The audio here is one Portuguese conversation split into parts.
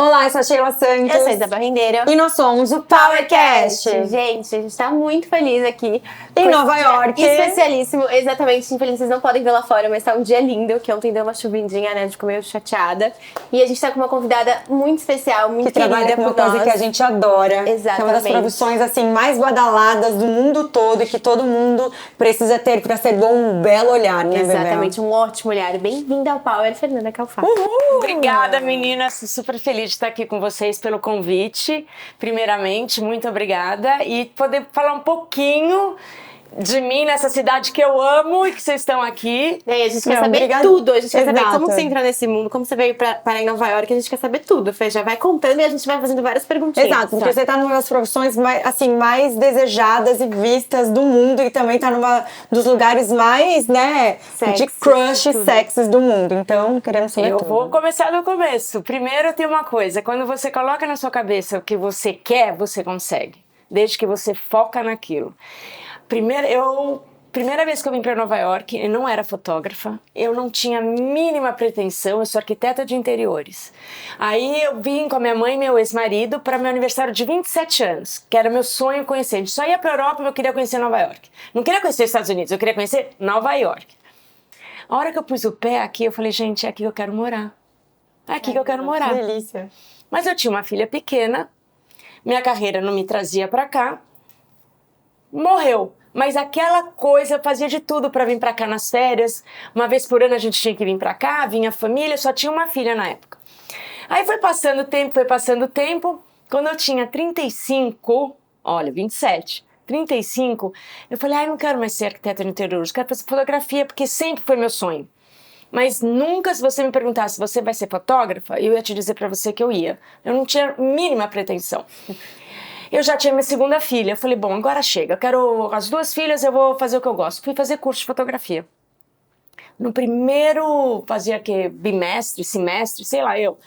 Olá, eu sou a Sheila Santos. Eu sou a Isa Barrendeira. E nós somos o PowerCast. Gente, a gente tá muito feliz aqui. Em Nova York. Especialíssimo, exatamente. Infelizmente, vocês não podem ver lá fora, mas tá um dia lindo, que ontem deu uma chuvidinha, né? Ficou meio chateada. E a gente tá com uma convidada muito especial, muito que querida trabalha com uma coisa que a gente adora. Exatamente. Que é uma das profissões, assim, mais badaladas do mundo todo e que todo mundo precisa ter pra ser bom, um belo olhar, né, Bebel? Exatamente, um ótimo olhar. Bem-vinda ao Power, Fernanda Calfá. Obrigada, meninas. Super feliz de estar aqui com vocês pelo convite. Primeiramente, muito obrigada. E poder falar um pouquinho de mim nessa cidade que eu amo e que vocês estão aqui. A gente quer saber tudo. A gente quer saber como você entrou nesse mundo, como você veio parar em Nova York. A gente quer saber tudo. Fê, já vai contando e a gente vai fazendo várias perguntinhas. Exato, porque você tá numa das profissões mais, assim, mais desejadas e vistas do mundo e também tá numa dos lugares mais, né, Sexy, de crush tudo. sexys do mundo. Então, queremos saber Eu tudo. vou começar do começo. Primeiro tem uma coisa, quando você coloca na sua cabeça o que você quer, você consegue. Desde que você foca naquilo. Primeira vez que eu vim para Nova York, eu não era fotógrafa, eu não tinha a mínima pretensão, eu sou arquiteta de interiores. Aí eu vim com a minha mãe e meu ex-marido para meu aniversário de 27 anos, que era meu sonho conhecer. A gente só ia para a Europa e eu queria conhecer Nova York. Não queria conhecer os Estados Unidos, eu queria conhecer Nova York. A hora que eu pus o pé aqui, eu falei, gente, é aqui que eu quero morar. É aqui que eu quero morar. Que delícia. Mas eu tinha uma filha pequena, minha carreira não me trazia para cá, morreu. Mas aquela coisa, eu fazia de tudo para vir para cá nas férias. Uma vez por ano a gente tinha que vir para cá, vinha a família, só tinha uma filha na época. Aí foi passando o tempo. Quando eu tinha 35, olha, 27, 35, eu falei, ai, não quero mais ser arquiteta de interiores, quero fazer fotografia, porque sempre foi meu sonho. Mas nunca, se você me perguntasse, você vai ser fotógrafa, eu ia te dizer para você que eu ia. Eu não tinha mínima pretensão. Eu já tinha minha segunda filha. Eu falei, bom, agora chega. Eu quero as duas filhas, eu vou fazer o que eu gosto. Fui fazer curso de fotografia. No primeiro, fazia que bimestre, semestre, sei lá, eu.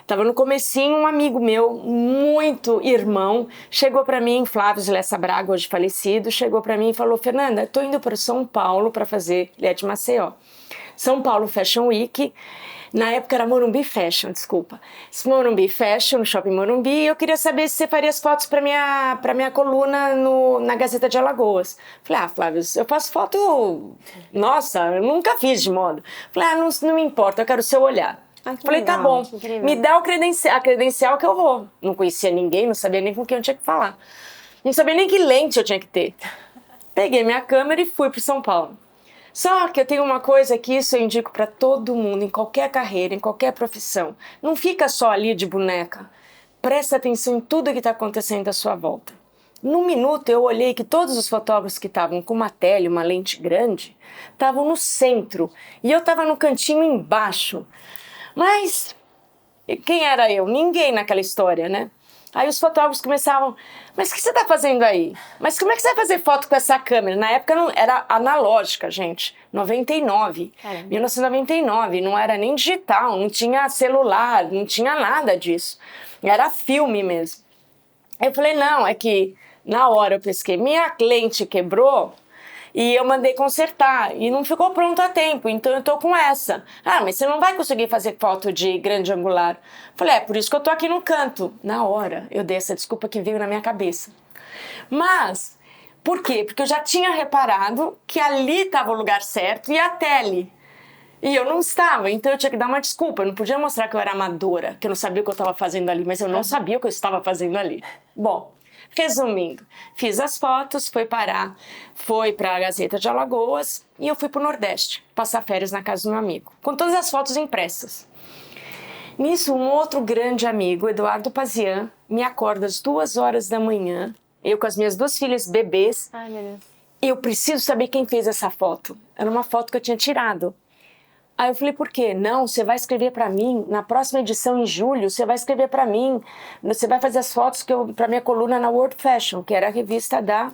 Tava no comecinho, um amigo meu, muito irmão, chegou pra mim, Flávio Lessa Braga, hoje falecido, chegou pra mim e falou, Fernanda, tô indo para São Paulo para fazer, ele é de Maceió, São Paulo Fashion Week. Na época era Morumbi Fashion, desculpa. Morumbi Fashion, no Shopping Morumbi, e eu queria saber se você faria as fotos para minha coluna na Gazeta de Alagoas. Falei, Flávio, eu faço foto... Nossa, eu nunca fiz de moda. Falei, não me importa, eu quero o seu olhar. Falei, legal, tá bom, me dá a credencial que eu vou. Não conhecia ninguém, não sabia nem com quem eu tinha que falar. Não sabia nem que lente eu tinha que ter. Peguei minha câmera e fui para São Paulo. Só que eu tenho uma coisa que isso eu indico para todo mundo, em qualquer carreira, em qualquer profissão. Não fica só ali de boneca. Presta atenção em tudo que está acontecendo à sua volta. Num minuto eu olhei que todos os fotógrafos que estavam com uma tele, uma lente grande, estavam no centro e eu estava no cantinho embaixo. Mas quem era eu? Ninguém naquela história, né? Aí os fotógrafos começavam, mas o que você está fazendo aí? Mas como é que você vai fazer foto com essa câmera? Na época não era analógica, gente, 99, 1999, não era nem digital, não tinha celular, não tinha nada disso, era filme mesmo. Eu falei, não, é que na hora eu pesquei, minha lente quebrou, e eu mandei consertar, e não ficou pronto a tempo, então eu tô com essa. Mas você não vai conseguir fazer foto de grande angular. Falei, por isso que eu tô aqui no canto. Na hora, eu dei essa desculpa que veio na minha cabeça. Mas, por quê? Porque eu já tinha reparado que ali estava o lugar certo e a tele. E eu não estava, então eu tinha que dar uma desculpa. Eu não podia mostrar que eu era amadora, que eu não sabia o que eu estava fazendo ali, mas eu não sabia o que eu estava fazendo ali. Bom, resumindo, fiz as fotos, foi para a Gazeta de Alagoas e eu fui para o Nordeste, passar férias na casa do meu amigo, com todas as fotos impressas. Nisso, um outro grande amigo, Eduardo Pazian, me acorda às 2h da manhã, eu com as minhas duas filhas bebês. Ai, meu Deus. Eu preciso saber quem fez essa foto. Era uma foto que eu tinha tirado. Aí eu falei, por quê? Não, você vai escrever para mim, na próxima edição em julho, você vai escrever para mim, você vai fazer as fotos para minha coluna na World Fashion, que era a revista da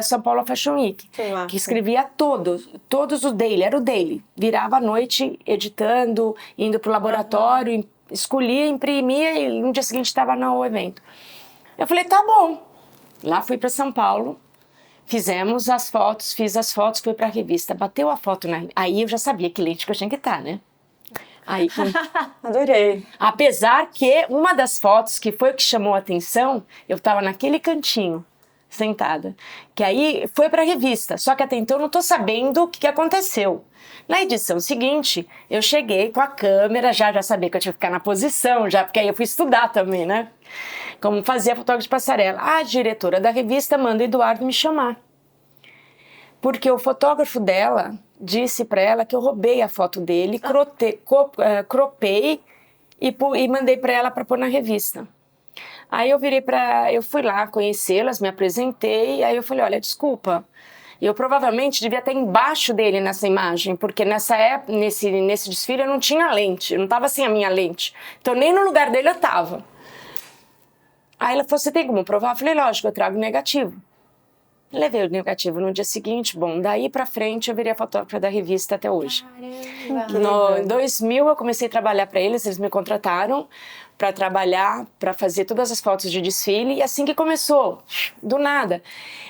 São Paulo Fashion Week, que escrevia todos o daily, era o daily. Virava à noite editando, indo pro laboratório, escolhia, imprimia e no dia seguinte estava no evento. Eu falei, tá bom. Lá fui para São Paulo. Fizemos as fotos, fiz as fotos, fui pra revista, bateu a foto aí eu já sabia que lente que eu tinha que estar, né? Aí, Adorei. apesar que uma das fotos que foi o que chamou a atenção, eu estava naquele cantinho, sentada. Que aí foi para a revista, só que até então eu não estou sabendo o que aconteceu. Na edição seguinte, eu cheguei com a câmera, já sabia que eu tinha que ficar na posição, já, porque aí eu fui estudar também, né? Como fazia fotógrafo de passarela. A diretora da revista manda o Eduardo me chamar. Porque o fotógrafo dela disse para ela que eu roubei a foto dele, cropei e mandei para ela para pôr na revista. Aí eu fui lá conhecê-las, me apresentei, aí eu falei, olha, desculpa, eu provavelmente devia estar embaixo dele nessa imagem, porque nessa época, nesse desfile eu não tinha lente, eu não estava sem a minha lente, então nem no lugar dele eu estava. Aí ela falou, você tem como provar? Eu falei, lógico, eu trago negativo. Levei o negativo no dia seguinte, bom, daí pra frente eu virei a fotógrafa da revista até hoje. Em 2000 eu comecei a trabalhar para eles me contrataram para trabalhar, para fazer todas as fotos de desfile, e assim que começou, do nada.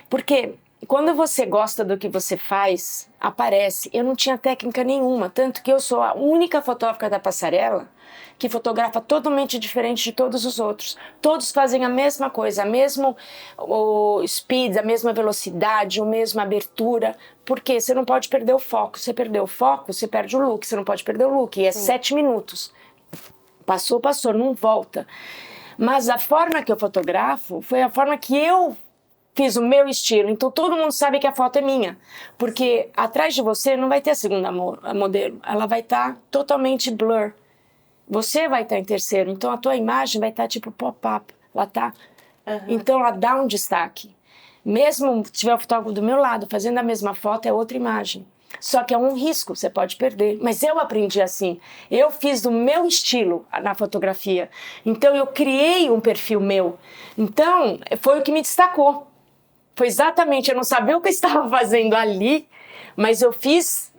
Porque quando você gosta do que você faz, aparece. Eu não tinha técnica nenhuma, tanto que eu sou a única fotógrafa da passarela que fotografa totalmente diferente de todos os outros. Todos fazem a mesma coisa, o speed, a mesma velocidade, a mesma abertura, porque você não pode perder o foco. Se você perder o foco, você perde o look, você não pode perder o look, e é 7 minutos. Passou, não volta. Mas a forma que eu fotografo foi a forma que eu fiz o meu estilo, então todo mundo sabe que a foto é minha, porque atrás de você não vai ter a segunda modelo, ela vai estar totalmente blur. Você vai estar em terceiro, então a tua imagem vai estar tipo pop-up, ela tá. Então ela dá um destaque. Mesmo se tiver o fotógrafo do meu lado fazendo a mesma foto, é outra imagem. Só que é um risco, você pode perder. Mas eu aprendi assim. Eu fiz do meu estilo na fotografia. Então eu criei um perfil meu. Então foi o que me destacou. Foi exatamente, eu não sabia o que eu estava fazendo ali, mas eu fiz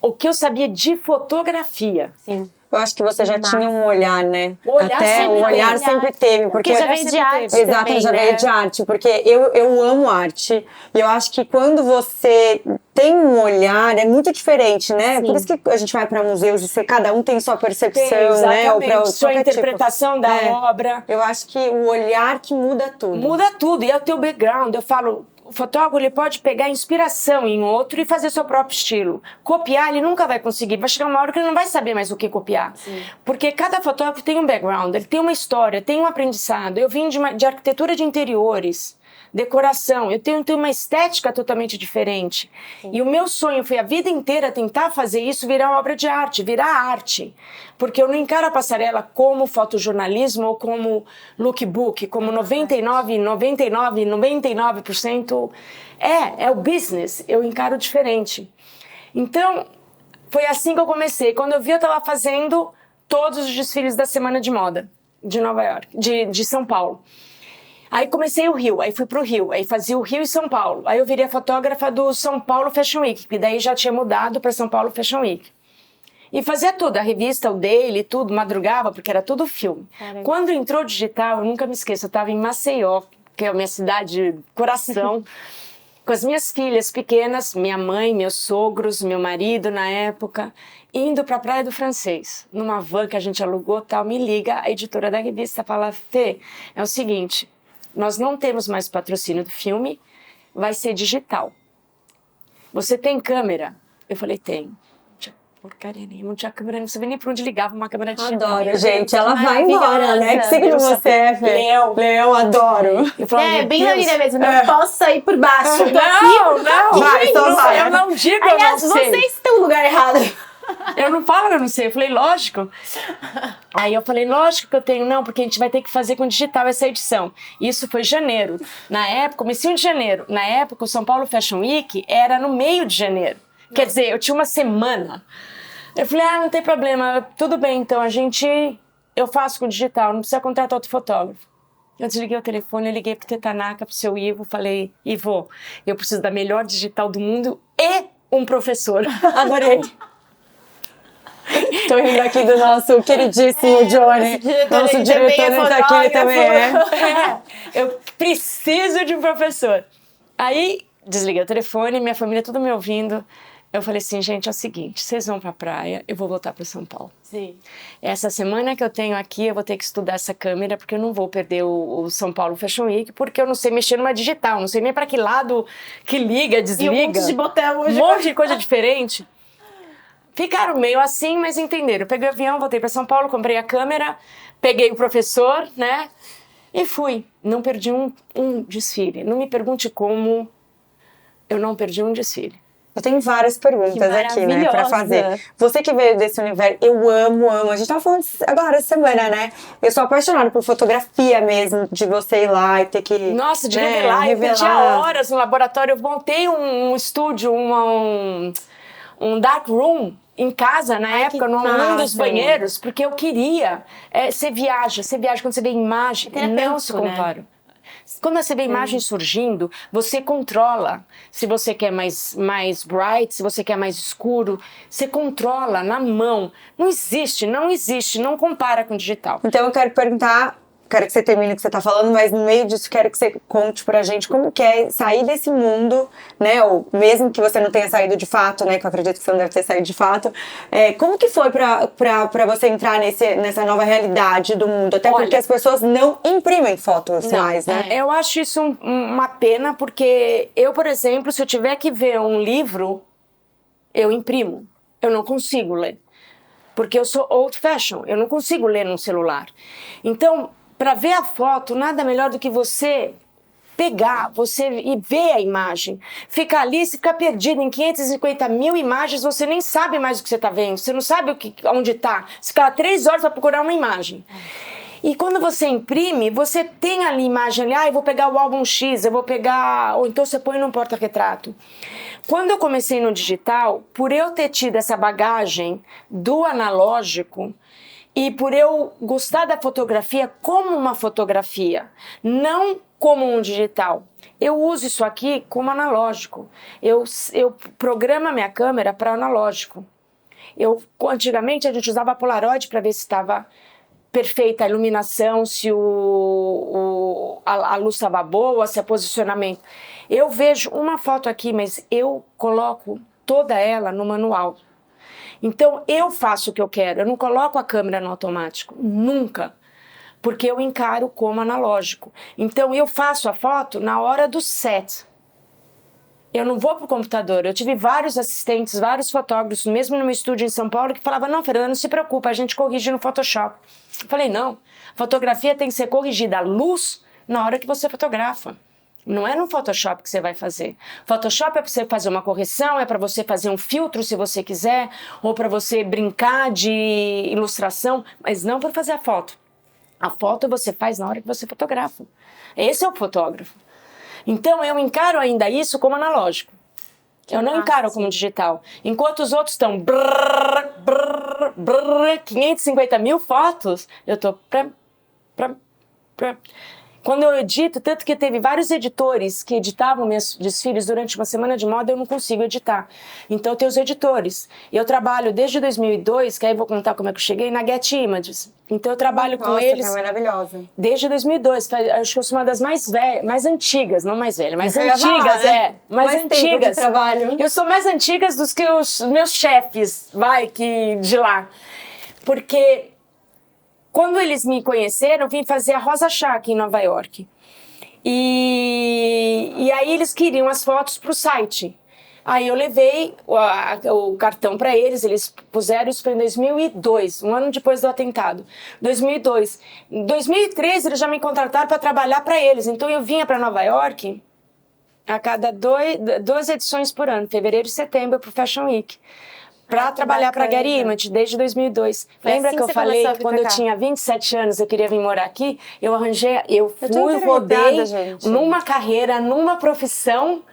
o que eu sabia de fotografia. Sim. Eu acho que você já tinha um olhar, né? O olhar Até sempre o olhar teve. sempre teve. Porque já veio de arte Exato, também, já né? veio de arte. Porque eu amo arte. E eu acho que quando você tem um olhar, é muito diferente, né? Sim. Por isso que a gente vai para museus e cada um tem sua percepção, Tem, né? Ou exatamente, pra sua qualquer interpretação da obra. Eu acho que o olhar que muda tudo. Muda tudo, e é o teu background. Eu falo, o fotógrafo ele pode pegar inspiração em outro e fazer seu próprio estilo. Copiar, ele nunca vai conseguir. Vai chegar uma hora que ele não vai saber mais o que copiar. Sim. Porque cada fotógrafo tem um background, ele tem uma história, tem um aprendizado. Eu vim de arquitetura de interiores, decoração. Eu tenho uma estética totalmente diferente. Sim. E o meu sonho foi a vida inteira tentar fazer isso virar obra de arte, virar arte. Porque eu não encaro a passarela como fotojornalismo ou como lookbook, como 99% é o business. Eu encaro diferente. Então, foi assim que eu comecei. Quando eu vi, eu estava fazendo todos os desfiles da Semana de Moda de Nova York, de São Paulo. Aí comecei o Rio, aí fui pro Rio, aí fazia o Rio e São Paulo. Aí eu virei a fotógrafa do São Paulo Fashion Week, que daí já tinha mudado para São Paulo Fashion Week. E fazia tudo, a revista, o Daily, tudo, madrugava, porque era tudo filme. Caramba. Quando entrou digital, eu nunca me esqueço, eu estava em Maceió, que é a minha cidade, coração, com as minhas filhas pequenas, minha mãe, meus sogros, meu marido na época, indo para a Praia do Francês, numa van que a gente alugou, tal, me liga, a editora da revista fala, Fê, é o seguinte, nós não temos mais patrocínio do filme, vai ser digital. Você tem câmera? Eu falei, tenho. Não tinha porcaria nenhuma, não tinha câmera, não sabia nem pra onde ligava uma câmera digital. Adoro, gente, ela vai embora, né? Que signo você é, Fê? Leão. Leão, adoro. É, bem na linha mesmo, não posso sair por baixo. Eu tô Não, não, vai, então vai. Eu não digo, Aliás, eu não sei. vocês estão no lugar errado. Eu não falo, eu não sei. Eu falei, lógico. Aí eu falei, lógico que eu tenho. Não, porque a gente vai ter que fazer com digital essa edição. Isso foi janeiro. Na época, comecinho de janeiro. Na época, o São Paulo Fashion Week era no meio de janeiro. Quer dizer, eu tinha uma semana. Eu falei, não tem problema. Tudo bem, então, eu faço com digital. Não precisa contratar outro fotógrafo. Eu desliguei o telefone, eu liguei pro Tetanaka, pro seu Ivo. Falei, Ivo, eu preciso da melhor digital do mundo e um professor. Adorei. Tô rindo aqui do nosso queridíssimo Johnny. Nosso diretor tá aqui também, Eu preciso de um professor. Aí, desliguei o telefone, minha família tudo me ouvindo. Eu falei assim, gente, é o seguinte, vocês vão pra praia, eu vou voltar para São Paulo. Sim. Essa semana que eu tenho aqui, eu vou ter que estudar essa câmera, porque eu não vou perder o São Paulo Fashion Week, porque eu não sei mexer numa digital, não sei nem para que lado que liga, desliga. E um monte de botão hoje. Um monte de coisa diferente. Ficaram meio assim, mas entenderam. Eu peguei o avião, voltei para São Paulo, comprei a câmera, peguei o professor, né? E fui. Não perdi um desfile. Não me pergunte como eu não perdi um desfile. Eu tenho várias perguntas aqui, né, pra fazer. Você que veio desse universo, eu amo. A gente tava falando agora essa semana, né? Eu sou apaixonada por fotografia mesmo, de você ir lá e ter que. Nossa, de né, revelar. Eu revelar. perdia horas no laboratório. Eu montei um estúdio, um dark room em casa, na época, num dos banheiros, porque eu queria. Você viaja quando você vê imagem, não se compara. Né? Quando você vê imagem surgindo, você controla. Se você quer mais bright, se você quer mais escuro, você controla na mão. Não existe, não compara com digital. Então eu quero perguntar, quero que você termine o que você tá falando, mas no meio disso quero que você conte pra gente como que é sair desse mundo, né, ou mesmo que você não tenha saído de fato, né, que eu acredito que você não deve ter saído de fato, como que foi pra você entrar nessa nova realidade do mundo? Até porque as pessoas não imprimem fotos mais, né? Eu acho isso uma pena, porque eu, por exemplo, se eu tiver que ver um livro, eu imprimo. Eu não consigo ler. Porque eu sou old fashion, eu não consigo ler num celular. Então, para ver a foto, nada melhor do que você pegar, e ver a imagem. Ficar ali, se ficar perdido em 550 mil imagens, você nem sabe mais o que você está vendo, você não sabe onde está. Você fica 3 horas para procurar uma imagem. E quando você imprime, você tem ali imagem ali, eu vou pegar o álbum X, eu vou pegar... Ou então você põe num porta-retrato. Quando eu comecei no digital, por eu ter tido essa bagagem do analógico, e por eu gostar da fotografia como uma fotografia, não como um digital. Eu uso isso aqui como analógico. Eu programo a minha câmera para analógico. Antigamente a gente usava Polaroid para ver se estava perfeita a iluminação, se a luz estava boa, se o posicionamento. Eu vejo uma foto aqui, mas eu coloco toda ela no manual. Então, eu faço o que eu quero, eu não coloco a câmera no automático, nunca, porque eu encaro como analógico. Então, eu faço a foto na hora do set. Eu não vou pro computador. Eu tive vários assistentes, vários fotógrafos, mesmo no meu estúdio em São Paulo, que falavam, não, Fernanda, não se preocupa, a gente corrige no Photoshop. Eu falei, não, fotografia tem que ser corrigida a luz na hora que você fotografa. Não é no Photoshop que você vai fazer. Photoshop é para você fazer uma correção, é para você fazer um filtro se você quiser, ou para você brincar de ilustração, mas não para fazer a foto. A foto você faz na hora que você fotografa. Esse é o fotógrafo. Então eu encaro ainda isso como analógico. Eu não encaro como digital. Enquanto os outros estão 550 mil fotos, eu tô Quando eu edito, tanto que teve vários editores que editavam meus desfiles durante uma semana de moda, eu não consigo editar. Então, eu tenho os editores. Eu trabalho desde 2002, que aí eu vou contar como é que eu cheguei, na Get Images. Então, eu trabalho com eles... Nossa, maravilhosa. Desde 2002. Acho que eu sou uma das mais velhas, mais antigas, não mais velha, mais antigas, mais antigas. De trabalho. Eu sou mais antigas dos que os meus chefes, de lá. Porque... Quando eles me conheceram, eu vim fazer a Rosa Chá aqui em Nova York. E aí eles queriam as fotos para o site. Aí eu levei o cartão para eles puseram isso em 2002, um ano depois do atentado. 2002. Em 2013 eles já me contrataram para trabalhar para eles. Então eu vinha para Nova York a cada 2 edições por ano, fevereiro e setembro, para o Fashion Week. Para trabalhar para a Getty Images desde 2002. Lembra assim que eu falei que quando eu tinha 27 anos eu queria vir morar aqui? Eu rodei numa carreira, numa profissão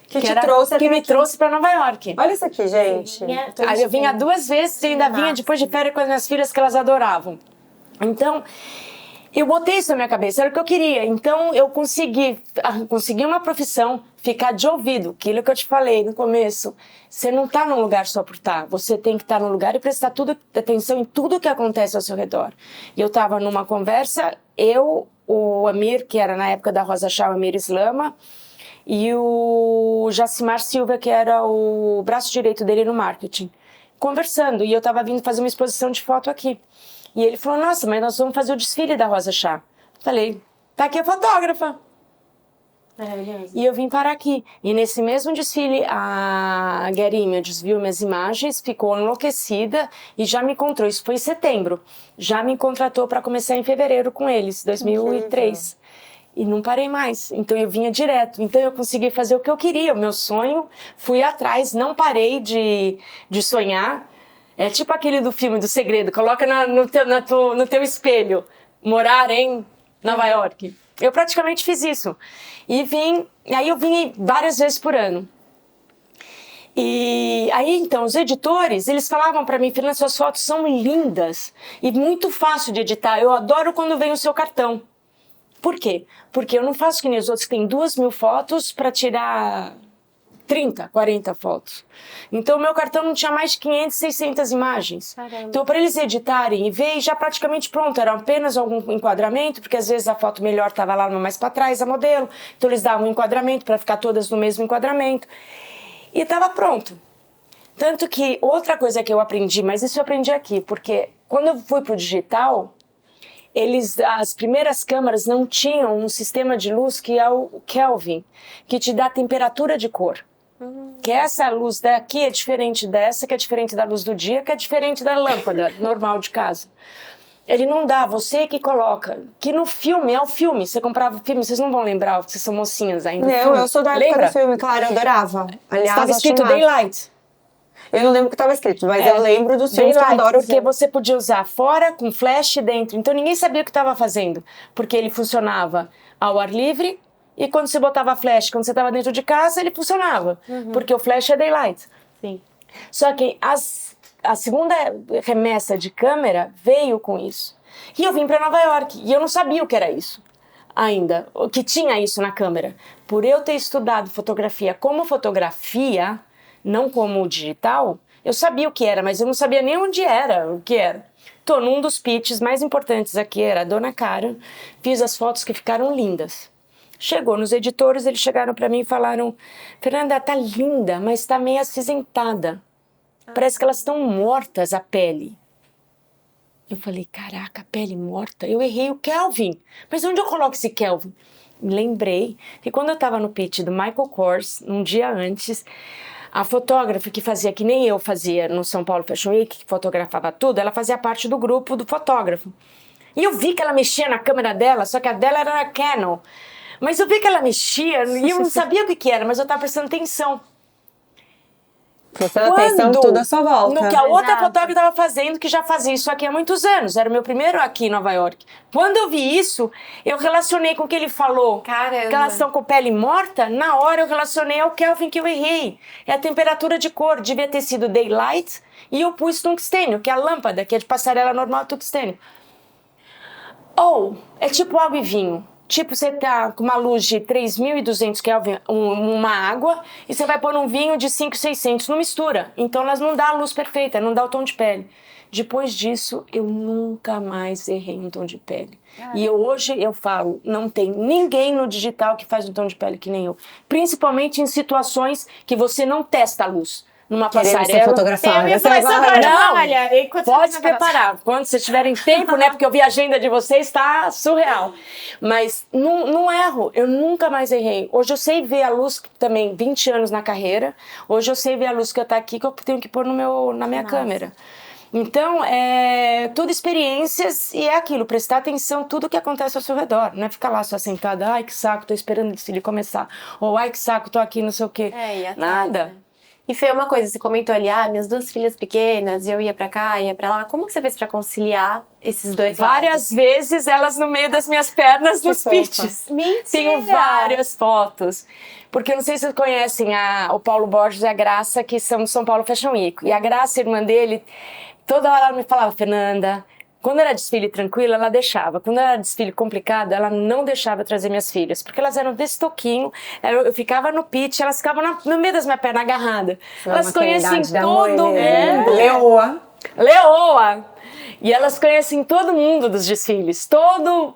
que me trouxe para Nova York. Olha isso aqui, gente. Aí eu vinha 2 vezes e ainda vinha depois de férias com as minhas filhas que elas adoravam. Então, eu botei isso na minha cabeça, era o que eu queria. Então, eu consegui uma profissão, ficar de ouvido, aquilo que eu te falei no começo. Você não está num lugar só por estar, você tem que estar num lugar e prestar atenção em tudo que acontece ao seu redor. E eu estava numa conversa, o Amir, que era na época da Rosa Chá, o Amir Islama, e o Jacimar Silva, que era o braço direito dele no marketing, conversando. E eu tava vindo fazer uma exposição de foto aqui. E ele falou, nossa, mas nós vamos fazer o desfile da Rosa Chá. Falei, tá aqui a fotógrafa. Maravilhoso. E eu vim parar aqui. E nesse mesmo desfile, a Gary Images viu minhas imagens, ficou enlouquecida e já me encontrou. Isso foi em setembro. Já me contratou para começar em fevereiro com eles, 2003. E não parei mais. Então eu vinha direto. Então eu consegui fazer o que eu queria, o meu sonho. Fui atrás, não parei de sonhar. É tipo aquele do filme do Segredo. Coloca no teu espelho. Morar em Nova York. Eu praticamente fiz isso. E aí eu vim várias vezes por ano. E aí, então, os editores, eles falavam pra mim, Fernanda, suas fotos são lindas e muito fácil de editar. Eu adoro quando vem o seu cartão. Por quê? Porque eu não faço que nem os outros que tem 2.000 fotos pra tirar 30, 40 fotos. Então, o meu cartão não tinha mais de 500, 600 imagens. Caramba. Então, para eles editarem e ver, já praticamente pronto, era apenas algum enquadramento, porque às vezes a foto melhor estava lá mais para trás, a modelo. Então, eles davam um enquadramento para ficar todas no mesmo enquadramento. E estava pronto. Tanto que, outra coisa que eu aprendi, mas isso eu aprendi aqui, porque quando eu fui para o digital, as primeiras câmeras não tinham um sistema de luz que é o Kelvin, que te dá temperatura de cor. Que essa luz daqui é diferente dessa, que é diferente da luz do dia, que é diferente da lâmpada normal de casa. Ele não dá, você que coloca. Que no filme, é o filme. Você comprava o filme, vocês não vão lembrar, vocês são mocinhas ainda. Não, eu sou da época Lembra? do filme, claro, eu adorava. Aliás, Estava escrito acho massa. Daylight. Eu não lembro o que estava escrito, mas eu lembro dos filmes que eu adoro. Porque você podia usar fora com flash dentro. Então ninguém sabia o que estava fazendo. Porque ele funcionava ao ar livre. E quando você botava flash, quando você estava dentro de casa, ele funcionava. Porque o flash é daylight. Sim. Só que a segunda remessa de câmera veio com isso. E eu vim para Nova York. E eu não sabia o que era isso ainda. O que tinha isso na câmera. Por eu ter estudado fotografia como fotografia, não como digital, eu sabia o que era, mas eu não sabia nem onde era, o que era. Tô num dos pitches mais importantes aqui, era a Dona Cara. Fiz as fotos que ficaram lindas. Chegou nos editores, eles chegaram pra mim e falaram, Fernanda, tá linda, mas tá meio acinzentada. Parece que elas estão mortas, a pele. Eu falei, caraca, pele morta? Eu errei o Kelvin. Mas onde eu coloco esse Kelvin? Me lembrei que quando eu tava no pitch do Michael Kors, um dia antes, a fotógrafa que fazia, que nem eu fazia no São Paulo Fashion Week, que fotografava tudo, ela fazia parte do grupo do fotógrafo. E eu vi que ela mexia na câmera dela, só que a dela era a Canon. Mas eu vi que ela mexia e eu não sabia o que era, mas eu estava prestando atenção. Prestando atenção em tudo à sua volta. No que a outra Exato. fotógrafa estava fazendo, que já fazia isso aqui há muitos anos. Era o meu primeiro aqui em Nova York. Quando eu vi isso, eu relacionei com o que ele falou. Caramba. Que elas estão com pele morta, na hora eu relacionei ao Kelvin que eu errei. É a temperatura de cor, devia ter sido daylight, e eu pus tungstênio, que é a lâmpada, que é de passarela normal, tungstênio. Ou, é tipo água e vinho. Tipo, você tá com uma luz de 3.200 Kelvin, uma água, e você vai pôr um vinho de 5.600, não mistura. Então, elas não dão a luz perfeita, não dá o tom de pele. Depois disso, eu nunca mais errei um tom de pele. E hoje eu falo, não tem ninguém no digital que faz um tom de pele que nem eu. Principalmente em situações que você não testa a luz. Numa Querendo ser passarela. fotografada. Eu ia falar isso agora. Não, Olha, enquanto pode você se vai falar- preparar. Quando vocês tiverem tempo, né? Porque eu vi a agenda de vocês, tá surreal. Mas não erro, eu nunca mais errei. Hoje eu sei ver a luz, também 20 anos na carreira. Hoje eu sei ver a luz que eu tá aqui, que eu tenho que pôr na minha câmera. Então, é tudo experiências e é aquilo, prestar atenção em tudo que acontece ao seu redor. Não é ficar lá só sentada, ai que saco, tô esperando ele começar. Ou ai que saco, tô aqui, não sei o quê. É, e atrás, Nada. né? E Fê, uma coisa, você comentou ali, minhas 2 filhas pequenas, eu ia pra cá, ia pra lá. Como que você fez pra conciliar esses dois Várias vezes elas no meio das minhas pernas nos fofa. pitches. Mentira! Tenho várias fotos. Porque eu não sei se vocês conhecem o Paulo Borges e a Graça, que são do São Paulo Fashion Week. E a Graça, irmã dele, toda hora ela me falava, Fernanda, quando era desfile tranquilo, ela deixava. Quando era desfile complicado, ela não deixava eu trazer minhas filhas. Porque elas eram desse toquinho, eu ficava no pitch, elas ficavam no meio das minhas pernas, agarradas. Elas conhecem todo mundo. Leoa. Leoa! E elas conhecem todo mundo dos desfiles,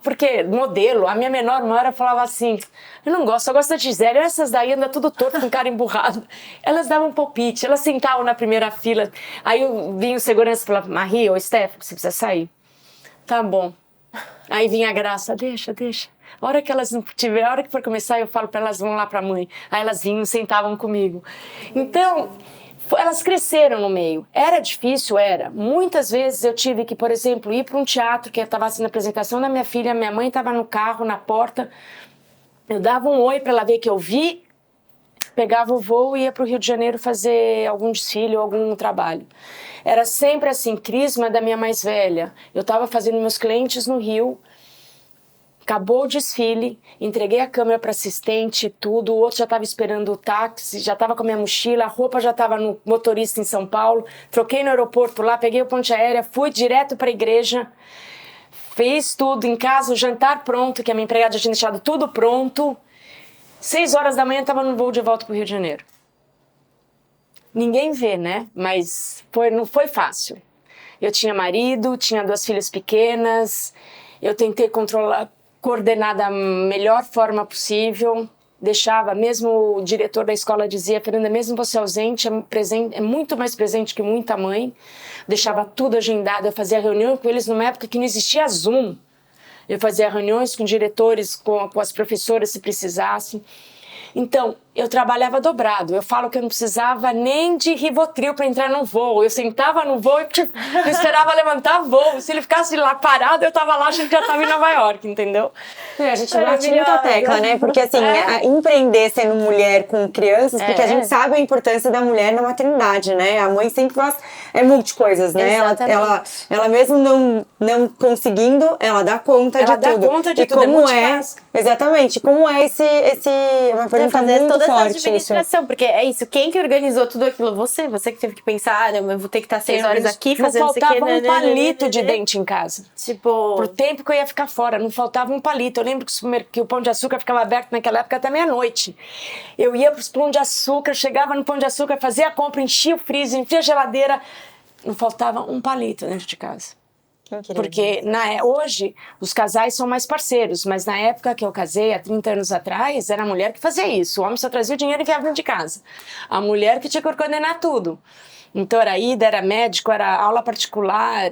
porque modelo, a minha menor uma hora falava assim, eu não gosto, eu gosto da Gisele, essas daí andam tudo torto com cara emburrado. Elas davam um palpite, elas sentavam na primeira fila, aí vinha o segurança e falava, Marie ou Steph, você precisa sair. Tá bom. Aí vinha a Graça, deixa. A hora que elas não tiver, a hora que for começar, eu falo para elas, vão lá pra mãe. Aí elas vinham, sentavam comigo. Então, elas cresceram no meio. Era difícil, era. Muitas vezes eu tive que, por exemplo, ir para um teatro que estava sendo a apresentação da minha filha, minha mãe estava no carro, na porta, eu dava um oi para ela ver que eu vi, pegava o voo e ia para o Rio de Janeiro fazer algum desfile ou algum trabalho. Era sempre assim, crisma da minha mais velha. Eu estava fazendo meus clientes no Rio, acabou o desfile, entreguei a câmera para assistente, tudo, o outro já estava esperando o táxi, já estava com a minha mochila, a roupa já estava no motorista em São Paulo, troquei no aeroporto lá, peguei o ponte aérea, fui direto para a igreja, fiz tudo em casa, o jantar pronto, que a minha empregada já tinha deixado tudo pronto. 6 horas da manhã estava no voo de volta para o Rio de Janeiro. Ninguém vê, né? Mas não foi fácil. Eu tinha marido, tinha 2 filhas pequenas, eu tentei coordenar da melhor forma possível, deixava, mesmo o diretor da escola dizia, Fernanda, mesmo você ausente, é muito mais presente que muita mãe, deixava tudo agendado, eu fazia reunião com eles numa época que não existia Zoom, eu fazia reuniões com diretores, com as professoras se precisasse. Então, eu trabalhava dobrado. Eu falo que eu não precisava nem de Rivotril para entrar no voo. Eu sentava no voo e eu esperava levantar voo. Se ele ficasse lá parado, eu estava lá, a gente já estava em Nova York, entendeu? A gente bate muita tecla, né? Porque assim, empreender sendo mulher com crianças, porque a gente sabe a importância da mulher na maternidade, né? A mãe sempre faz multi-coisas, né? Ela mesmo não conseguindo, ela dá conta de tudo. Ela dá conta de tudo. Como exatamente, como é uma pergunta fazer muito toda forte essa administração, porque é isso, quem que organizou tudo aquilo? Você que teve que pensar, eu vou ter que estar 6 horas aqui fazendo isso aqui. Não faltava um palito de dente em casa. Tipo... Pro tempo que eu ia ficar fora, não faltava um palito. Eu lembro que o Pão de Açúcar ficava aberto naquela época até meia-noite. Eu ia pros Pão de Açúcar, chegava no Pão de Açúcar, fazia a compra, enchia o freezer, enchia a geladeira. Não faltava um palito dentro de casa. Porque hoje os casais são mais parceiros, mas na época que eu casei, há 30 anos atrás, era a mulher que fazia isso. O homem só trazia o dinheiro e enfiava dentro de casa. A mulher que tinha que coordenar tudo. Então era ida, era médico, era aula particular,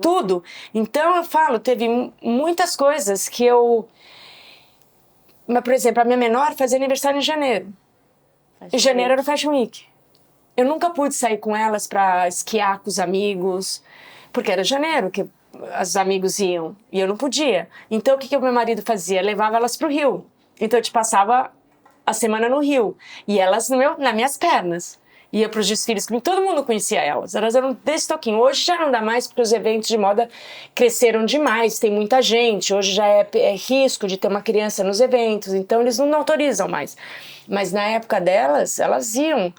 tudo. Então eu falo, teve muitas coisas que eu... Mas, por exemplo, a minha menor fazia aniversário em janeiro. Em janeiro era o Fashion Week. Eu nunca pude sair com elas para esquiar com os amigos... Porque era janeiro que os amigos iam e eu não podia. Então o que o meu marido fazia? Levava elas pro Rio. Então eu te passava a semana no Rio. E elas nas minhas pernas. Ia pros desfiles, todo mundo conhecia elas. Elas eram desse toquinho. Hoje já não dá mais porque os eventos de moda cresceram demais. Tem muita gente. Hoje já é risco de ter uma criança nos eventos. Então eles não autorizam mais. Mas na época delas, elas iam...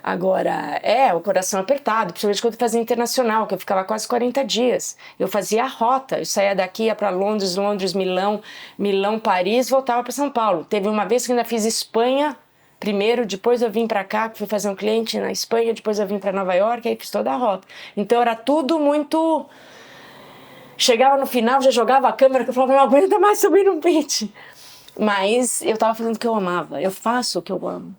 Agora, o coração apertado, principalmente quando eu fazia internacional, que eu ficava quase 40 dias. Eu fazia a rota, eu saía daqui, ia para Londres, Milão, Paris, voltava para São Paulo. Teve uma vez que ainda fiz Espanha primeiro, depois eu vim para cá, que fui fazer um cliente na Espanha, depois eu vim para Nova York, aí fiz toda a rota. Então era tudo muito... Chegava no final, já jogava a câmera, que eu falava, não aguento mais subir no pitch. Mas eu estava fazendo o que eu amava, eu faço o que eu amo.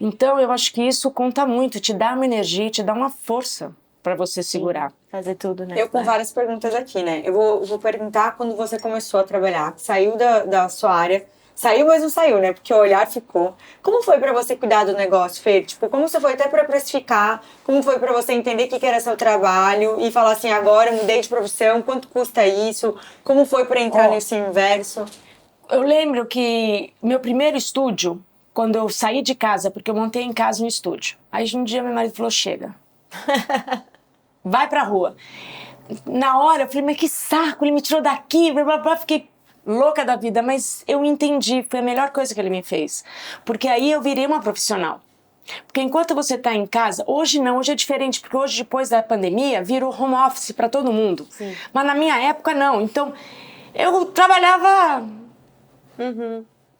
Então, eu acho que isso conta muito, te dá uma energia, te dá uma força para você segurar. Fazer tudo, né? Eu com várias perguntas aqui, né? Eu vou perguntar quando você começou a trabalhar, saiu da sua área, saiu, mas não saiu, né? Porque o olhar ficou. Como foi para você cuidar do negócio, Fer? Tipo, como você foi até para precificar? Como foi para você entender o que era seu trabalho e falar assim, agora mudei de profissão, quanto custa isso? Como foi para entrar nesse universo? Eu lembro que meu primeiro estúdio, quando eu saí de casa, porque eu montei em casa um estúdio. Aí um dia meu marido falou, chega, vai pra rua. Na hora eu falei, mas que saco, ele me tirou daqui, blá, blá, blá. Fiquei louca da vida, mas eu entendi, foi a melhor coisa que ele me fez. Porque aí eu virei uma profissional. Porque enquanto você tá em casa, hoje não, hoje é diferente, porque hoje depois da pandemia virou home office pra todo mundo. Sim. Mas na minha época não, então eu trabalhava...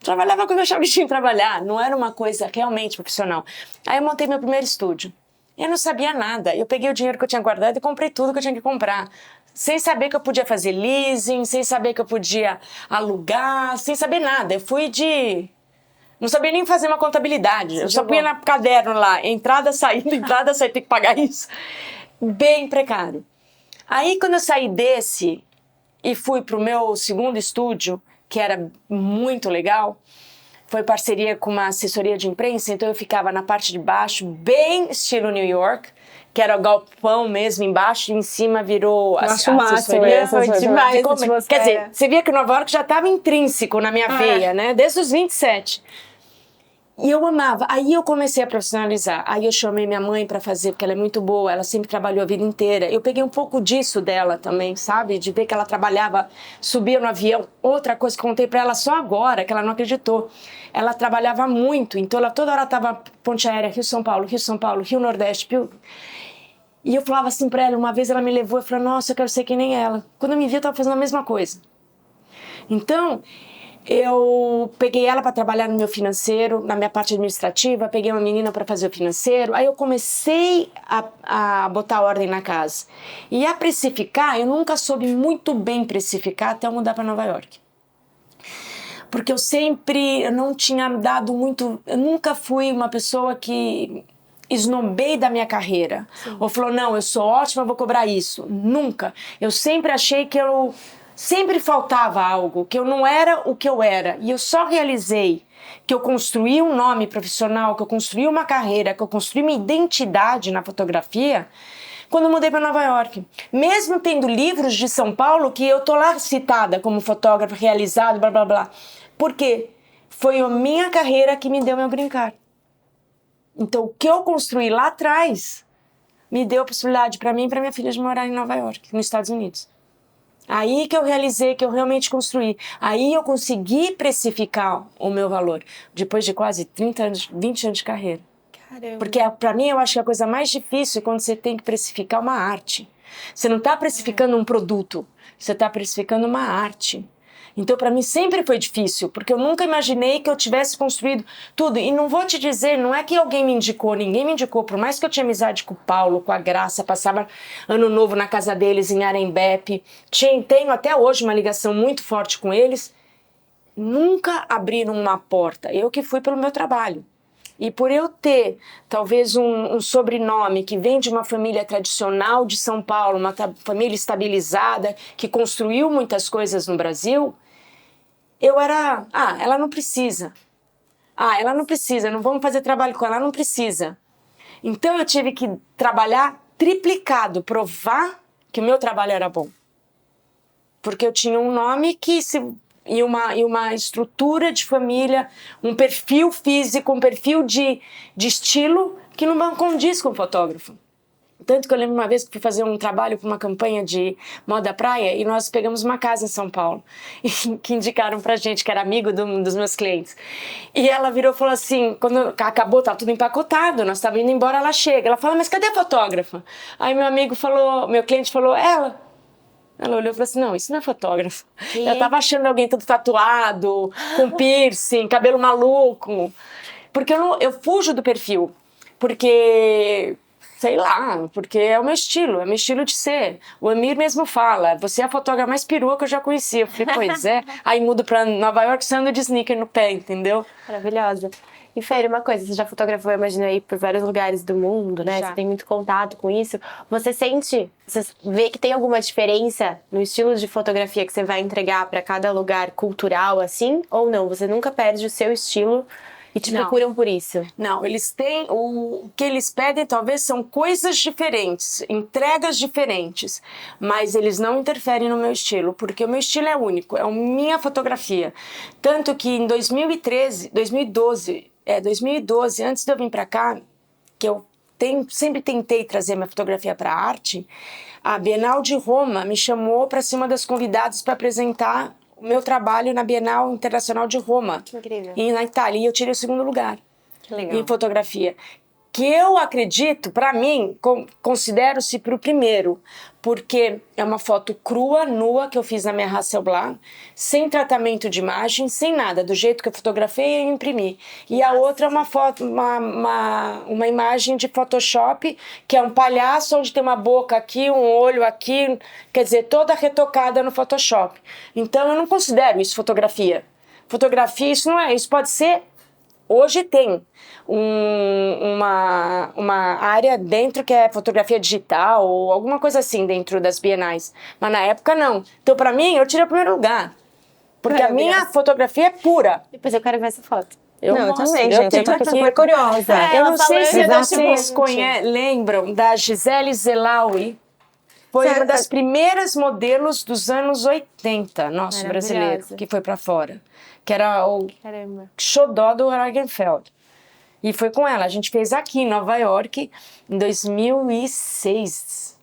Trabalhava quando eu achava que tinha que trabalhar, não era uma coisa realmente profissional. Aí eu montei meu primeiro estúdio. Eu não sabia nada. Eu peguei o dinheiro que eu tinha guardado e comprei tudo que eu tinha que comprar. Sem saber que eu podia fazer leasing, sem saber que eu podia alugar, sem saber nada. Eu fui de... Não sabia nem fazer uma contabilidade. Eu só punha no caderno lá, entrada, saída, tem que pagar isso. Bem precário. Aí, quando eu saí desse e fui pro meu segundo estúdio, que era muito legal, foi parceria com uma assessoria de imprensa, então eu ficava na parte de baixo, bem estilo New York, que era o galpão mesmo embaixo, e em cima virou a assessoria. Foi demais. Quer dizer, você via que Nova York já estava intrínseco na minha veia, né? Desde os 27. E eu amava. Aí eu comecei a profissionalizar. Aí eu chamei minha mãe pra fazer, porque ela é muito boa, ela sempre trabalhou a vida inteira. Eu peguei um pouco disso dela também, sabe? De ver que ela trabalhava, subia no avião. Outra coisa que eu contei pra ela só agora, que ela não acreditou. Ela trabalhava muito, então ela toda hora tava ponte aérea, Rio-São Paulo, Rio-São Paulo, Rio-Nordeste, E eu falava assim pra ela, uma vez ela me levou e falou, nossa, eu quero ser que nem ela. Quando eu me vi, eu tava fazendo a mesma coisa. Então... eu peguei ela para trabalhar no meu financeiro, na minha parte administrativa, peguei uma menina para fazer o financeiro, aí eu comecei a botar ordem na casa. E a precificar, eu nunca soube muito bem precificar até eu mudar para Nova York. Porque eu não tinha dado muito, eu nunca fui uma pessoa que esnobei da minha carreira. Sim. Ou falou, não, eu sou ótima, eu vou cobrar isso. Nunca. Eu sempre achei que sempre faltava algo, que eu não era o que eu era. E eu só realizei que eu construí um nome profissional, que eu construí uma carreira, que eu construí uma identidade na fotografia quando eu mudei para Nova York. Mesmo tendo livros de São Paulo, que eu tô lá citada como fotógrafa realizada, blá, blá, blá. Por quê? Foi a minha carreira que me deu meu green card. Então, o que eu construí lá atrás me deu a possibilidade para mim e para minha filha de morar em Nova York, nos Estados Unidos. Aí que eu realizei, que eu realmente construí. Aí eu consegui precificar o meu valor. Depois de quase 30 anos, 20 anos de carreira. Caramba. Porque pra mim eu acho que a coisa mais difícil é quando você tem que precificar uma arte. Você não está precificando um produto, você está precificando uma arte. Então, para mim, sempre foi difícil, porque eu nunca imaginei que eu tivesse construído tudo. E não vou te dizer, não é que alguém me indicou, ninguém me indicou. Por mais que eu tinha amizade com o Paulo, com a Graça, passava ano novo na casa deles em Arembepe, tenho até hoje uma ligação muito forte com eles, nunca abriram uma porta. Eu que fui pelo meu trabalho. E por eu ter, talvez, um sobrenome que vem de uma família tradicional de São Paulo, uma família estabilizada, que construiu muitas coisas no Brasil, eu era... ela não precisa. Ela não precisa, não vamos fazer trabalho com ela, ela não precisa. Então eu tive que trabalhar triplicado, provar que o meu trabalho era bom. Porque eu tinha um nome que... E uma estrutura de família, um perfil físico, um perfil de estilo que não condiz com o fotógrafo. Tanto que eu lembro uma vez que fui fazer um trabalho para uma campanha de moda praia e nós pegamos uma casa em São Paulo, que indicaram pra gente, que era amigo dos meus clientes. E ela virou e falou assim, quando acabou, tá tudo empacotado, nós estávamos indo embora, ela chega. Ela fala, mas cadê a fotógrafa? Aí meu cliente falou, ela olhou e falou assim, não, isso não é fotógrafo. E? Eu tava achando alguém todo tatuado, com piercing, cabelo maluco. Porque eu fujo do perfil. Porque, sei lá, porque é o meu estilo de ser. O Amir mesmo fala, você é a fotógrafa mais perua que eu já conhecia. Eu falei, pois é. Aí mudo pra Nova York, saindo de sneaker no pé, entendeu? Maravilhosa. E Fer, uma coisa, você já fotografou, eu imagino, aí por vários lugares do mundo, né? Já. Você tem muito contato com isso. Você vê que tem alguma diferença no estilo de fotografia que você vai entregar para cada lugar cultural, assim? Ou não? Você nunca perde o seu estilo e te procuram por isso? Não, eles têm... O que eles pedem, talvez, são coisas diferentes, entregas diferentes. Mas eles não interferem no meu estilo, porque o meu estilo é único, é a minha fotografia. Tanto que em 2012, antes de eu vir para cá, que eu sempre tentei trazer minha fotografia para a arte, a Bienal de Roma me chamou para ser uma das convidadas para apresentar o meu trabalho na Bienal Internacional de Roma. Que incrível. E na Itália, e eu tirei o segundo lugar. Que legal. Em fotografia. que eu acredito, para mim, considero-se para o primeiro, porque é uma foto crua, nua, que eu fiz na minha Hasselblad, sem tratamento de imagem, sem nada, do jeito que eu fotografei e imprimi. E a outra é uma foto, uma imagem de Photoshop, que é um palhaço onde tem uma boca aqui, um olho aqui, quer dizer, toda retocada no Photoshop. Então eu não considero isso fotografia. Fotografia, isso não é, isso pode ser. Hoje tem uma área dentro que é fotografia digital ou alguma coisa assim dentro das bienais. Mas na época não. Então, para mim, eu tirei o primeiro lugar. Porque a minha fotografia é pura. Depois eu quero ver essa foto. Eu também, gente. Eu tô super curiosa. Eu não sei se vocês Exatamente. lembram da Gisele Zelawi. Foi uma das primeiras modelos dos anos 80, nosso brasileiro, que foi para fora. Que era o xodó do Lagerfeld. E foi com ela. A gente fez aqui em Nova York em 2006.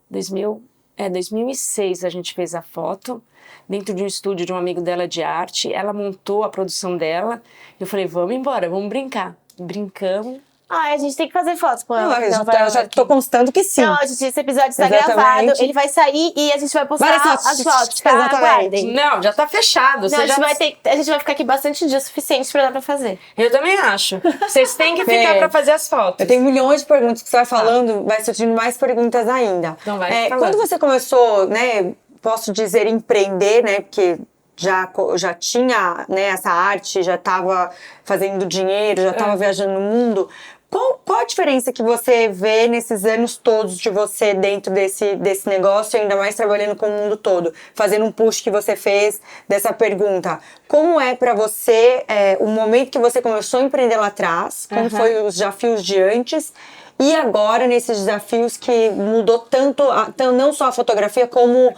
2006 a gente fez a foto dentro de um estúdio de um amigo dela de arte. Ela montou a produção dela. Eu falei, vamos embora, vamos brincar. Brincamos. A gente tem que fazer fotos com ela. Eu já tô constando que sim. Não, gente, esse episódio está gravado. Ele vai sair e a gente vai postar as fotos, tá? Aguardem. Não, já tá fechado. Não, a gente vai ficar aqui bastante dia suficiente pra dar pra fazer. Eu também acho. Vocês têm que ficar pra fazer as fotos. Eu tenho milhões de perguntas que você vai falando, vai surgindo mais perguntas ainda. Então vai quando você começou, né, posso dizer empreender, né, porque já tinha, né, essa arte, já estava fazendo dinheiro, já estava viajando no mundo. Qual a diferença que você vê nesses anos todos de você dentro desse negócio, ainda mais trabalhando com o mundo todo? Fazendo um push que você fez dessa pergunta. Como é para você o momento que você começou a empreender lá atrás? Como foi os desafios de antes? E agora, nesses desafios que mudou tanto, não só a fotografia, como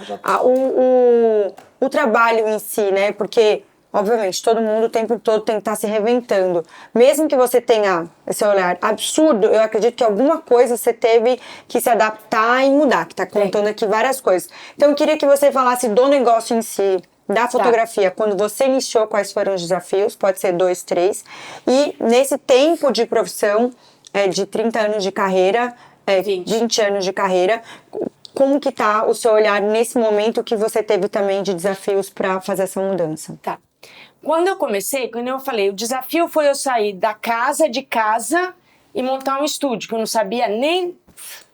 o trabalho em si, né? Porque... obviamente, todo mundo o tempo todo tem que estar se reinventando. Mesmo que você tenha esse olhar absurdo, eu acredito que alguma coisa você teve que se adaptar e mudar, que está contando aqui várias coisas. Então, eu queria que você falasse do negócio em si, da fotografia, quando você iniciou, quais foram os desafios, pode ser 2, 3, e nesse tempo de profissão, de 30 anos de carreira, 20 anos de carreira, como que tá o seu olhar nesse momento que você teve também de desafios para fazer essa mudança? Tá. Quando eu comecei, quando eu falei, o desafio foi eu sair de casa e montar um estúdio, que eu não sabia nem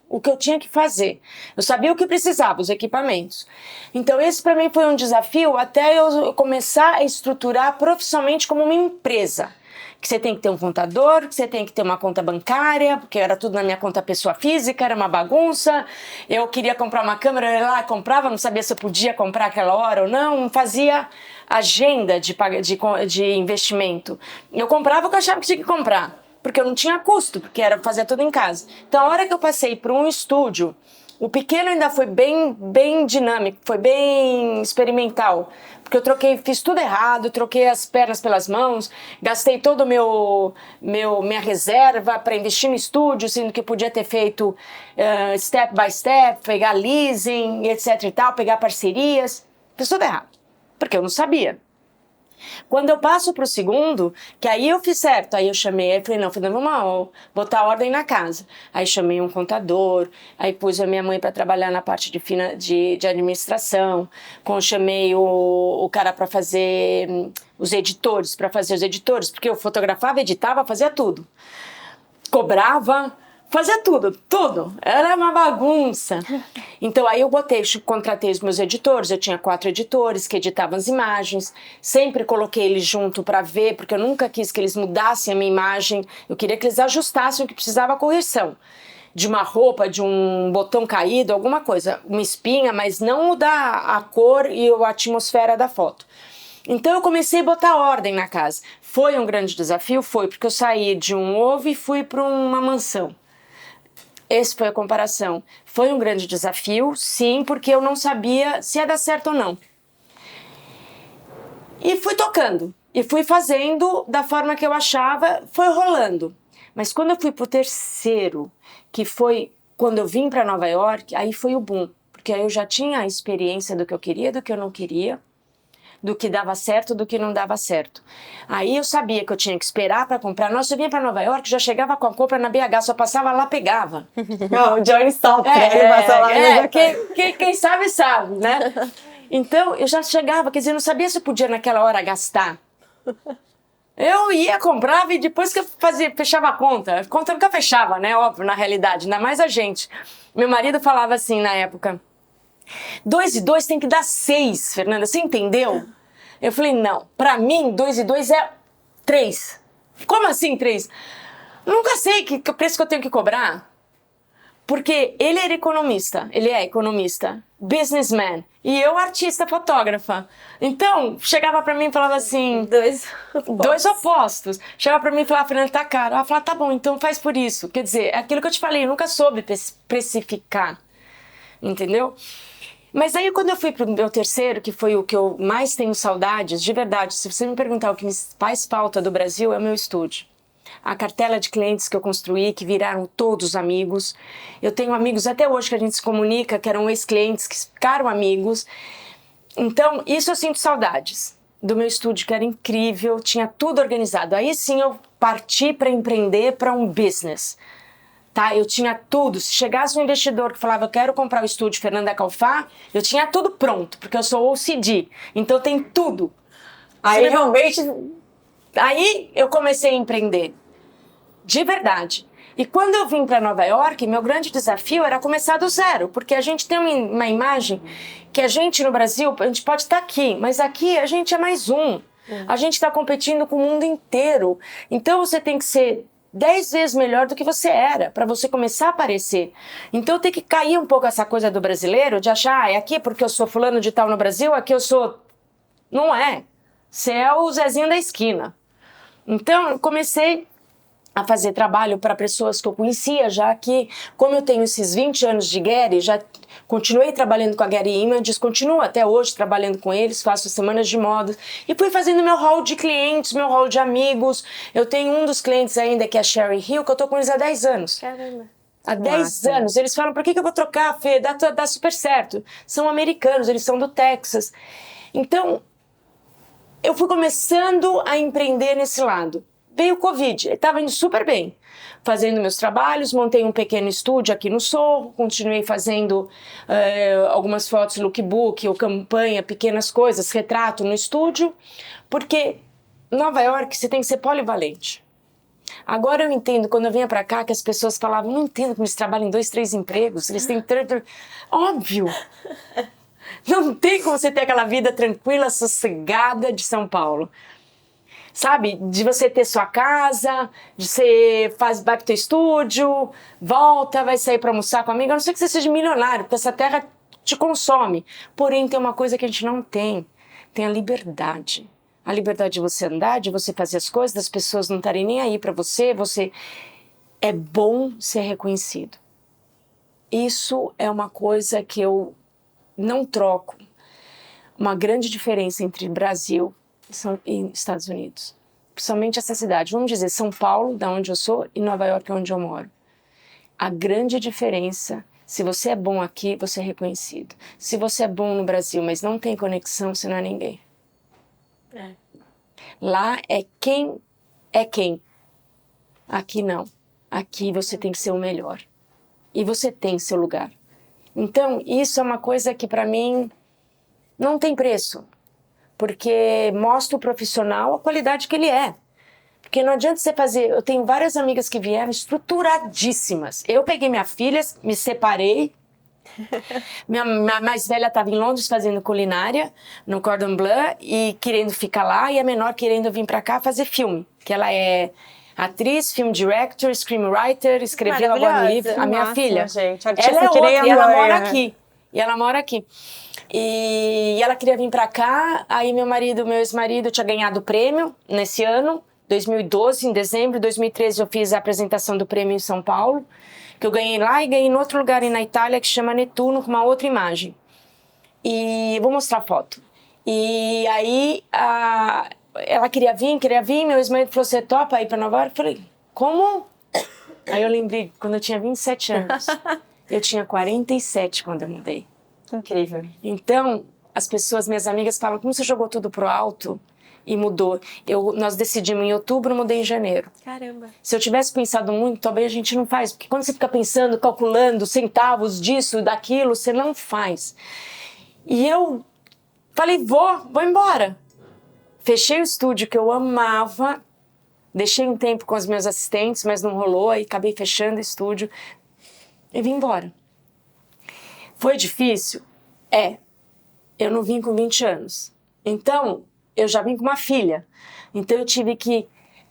o que eu tinha que fazer. Eu sabia o que precisava, os equipamentos. Então esse para mim foi um desafio até eu começar a estruturar profissionalmente como uma empresa. Que você tem que ter um contador, que você tem que ter uma conta bancária, porque era tudo na minha conta pessoa física, era uma bagunça. Eu queria comprar uma câmera, eu ia lá, comprava, não sabia se eu podia comprar aquela hora ou não fazia agenda de investimento. Eu comprava o que eu achava que tinha que comprar, porque eu não tinha custo, porque era fazer tudo em casa. Então, a hora que eu passei para um estúdio, o pequeno ainda foi bem dinâmico, foi bem experimental. Porque eu fiz tudo errado, troquei as pernas pelas mãos, gastei todo minha reserva para investir no estúdio, sendo que eu podia ter feito step by step, pegar leasing, etc e tal, pegar parcerias. Fiz tudo errado, porque eu não sabia. Quando eu passo para o segundo, que aí eu fiz certo, aí eu chamei, aí falei, vamos botar ordem na casa. Aí chamei um contador, aí pus a minha mãe para trabalhar na parte de administração, chamei o cara para fazer os editores, porque eu fotografava, editava, fazia tudo. Cobrava, fazia tudo. Era uma bagunça. Então, aí eu contratei os meus editores. Eu tinha 4 editores que editavam as imagens. Sempre coloquei eles junto para ver, porque eu nunca quis que eles mudassem a minha imagem. Eu queria que eles ajustassem o que precisava correção. De uma roupa, de um botão caído, alguma coisa. Uma espinha, mas não mudar a cor e a atmosfera da foto. Então eu comecei a botar ordem na casa. Foi um grande desafio? Foi, porque eu saí de um ovo e fui para uma mansão. Essa foi a comparação. Foi um grande desafio, sim, porque eu não sabia se ia dar certo ou não. E fui tocando. E fui fazendo da forma que eu achava, foi rolando. Mas quando eu fui pro terceiro, que foi quando eu vim para Nova York, aí foi o boom. Porque aí eu já tinha a experiência do que eu queria, do que eu não queria. do que dava certo, do que não dava certo. Aí eu sabia que eu tinha que esperar para comprar. Nossa, eu vinha para Nova York, já chegava com a compra na BH, só passava lá, pegava. Não, o Johnny Stop, né? Ele passou lá. Quem sabe, sabe, né? Então, eu já chegava, quer dizer, eu não sabia se eu podia naquela hora gastar. Eu ia, comprava e depois que eu fechava a conta nunca fechava, né? Óbvio, na realidade, ainda mais a gente. Meu marido falava assim na época, 2 e 2 tem que dar 6, Fernanda, você entendeu? Eu falei, não, pra mim 2 e 2 é 3. Como assim 3? Nunca sei que preço que eu tenho que cobrar. Porque ele é economista, businessman, e eu artista, fotógrafa. Então, chegava pra mim e falava assim... Dois opostos. Chegava pra mim e falava, Fernanda, tá caro. Ela falava, tá bom, então faz por isso. Quer dizer, é aquilo que eu te falei, eu nunca soube precificar, entendeu? Mas aí quando eu fui pro meu terceiro, que foi o que eu mais tenho saudades, de verdade, se você me perguntar o que me faz falta do Brasil, é o meu estúdio. A cartela de clientes que eu construí, que viraram todos amigos. Eu tenho amigos até hoje que a gente se comunica, que eram ex-clientes, que ficaram amigos. Então, isso eu sinto saudades do meu estúdio, que era incrível, tinha tudo organizado. Aí sim eu parti para empreender para um business. Tá? Eu tinha tudo. Se chegasse um investidor que falava, eu quero comprar o estúdio Fernanda Calfá, eu tinha tudo pronto, porque eu sou OCD. Então tem tudo. Aí realmente... Aí eu comecei a empreender. De verdade. E quando eu vim para Nova York, meu grande desafio era começar do zero, porque a gente tem uma imagem que a gente no Brasil, a gente pode estar aqui, mas aqui a gente é mais um. A gente está competindo com o mundo inteiro. Então você tem que ser 10 vezes melhor do que você era, para você começar a aparecer. Então tem que cair um pouco essa coisa do brasileiro, de achar, é aqui porque eu sou fulano de tal no Brasil, aqui eu sou... Não é. Você é o Zezinho da esquina. Então, eu comecei a fazer trabalho para pessoas que eu conhecia, já que, como eu tenho esses 20 anos de Getty, já continuei trabalhando com a Getty Images, continuo até hoje trabalhando com eles, faço semanas de moda, e fui fazendo meu hall de clientes, meu hall de amigos. Eu tenho um dos clientes ainda, que é a Sherry Hill, que eu tô com eles há 10 anos. Caramba. Há 10 anos. Eles falam, por que eu vou trocar, Fê? Dá super certo. São americanos, eles são do Texas. Então... eu fui começando a empreender nesse lado. Veio o Covid, estava indo super bem. Fazendo meus trabalhos, montei um pequeno estúdio aqui no Sorro, continuei fazendo algumas fotos, lookbook ou campanha, pequenas coisas, retrato no estúdio, porque Nova York você tem que ser polivalente. Agora eu entendo, quando eu vinha pra cá, que as pessoas falavam, não entendo como eles trabalham em 2, 3 empregos, eles têm... Óbvio! Não tem como você ter aquela vida tranquila, sossegada de São Paulo. Sabe? De você ter sua casa, de você vai pro teu estúdio, volta, vai sair pra almoçar com amigo. A não ser que você seja milionário, porque essa terra te consome. Porém, tem uma coisa que a gente não tem. Tem a liberdade. A liberdade de você andar, de você fazer as coisas, das pessoas não estarem nem aí pra você. É bom ser reconhecido. Isso é uma coisa que eu não troco. Uma grande diferença entre Brasil e Estados Unidos. Principalmente essa cidade. Vamos dizer, São Paulo, da onde eu sou, e Nova York, onde eu moro. A grande diferença, se você é bom aqui, você é reconhecido. Se você é bom no Brasil, mas não tem conexão, você não é ninguém. É. Lá é quem é quem. Aqui não. Aqui você tem que ser o melhor. E você tem seu lugar. Então, isso é uma coisa que para mim não tem preço. Porque mostra o profissional a qualidade que ele é. Porque não adianta você fazer... Eu tenho várias amigas que vieram estruturadíssimas. Eu peguei minha filha, me separei. Minha mais velha estava em Londres fazendo culinária, no Cordon Bleu, e querendo ficar lá. E a menor querendo vir para cá fazer filme. Que ela é... atriz, film director, screenwriter, escreveu agora um livro. A minha filha, gente. ela é outra, e ela mora aqui. E ela mora aqui. E ela queria vir pra cá, aí meu ex-marido tinha ganhado o prêmio nesse ano, 2012, em dezembro. 2013 eu fiz a apresentação do prêmio em São Paulo, que eu ganhei lá e ganhei em outro lugar na Itália, que chama Netuno, com uma outra imagem. E vou mostrar a foto. E aí... ela queria vir, meu ex-marido falou, você topa ir pra Nova York? Eu falei, como? Aí eu lembrei, quando eu tinha 27 anos, eu tinha 47 quando eu mudei. Incrível. Então, as pessoas, minhas amigas, falam, como você jogou tudo pro alto e mudou? Nós decidimos em outubro, mudei em janeiro. Caramba. Se eu tivesse pensado muito, talvez a gente não faz. Porque quando você fica pensando, calculando centavos disso, daquilo, você não faz. E eu falei, vou embora. Fechei o estúdio que eu amava, deixei um tempo com os meus assistentes, mas não rolou, e acabei fechando o estúdio e vim embora. Foi difícil? Eu não vim com 20 anos. Então, eu já vim com uma filha. Então, eu tive que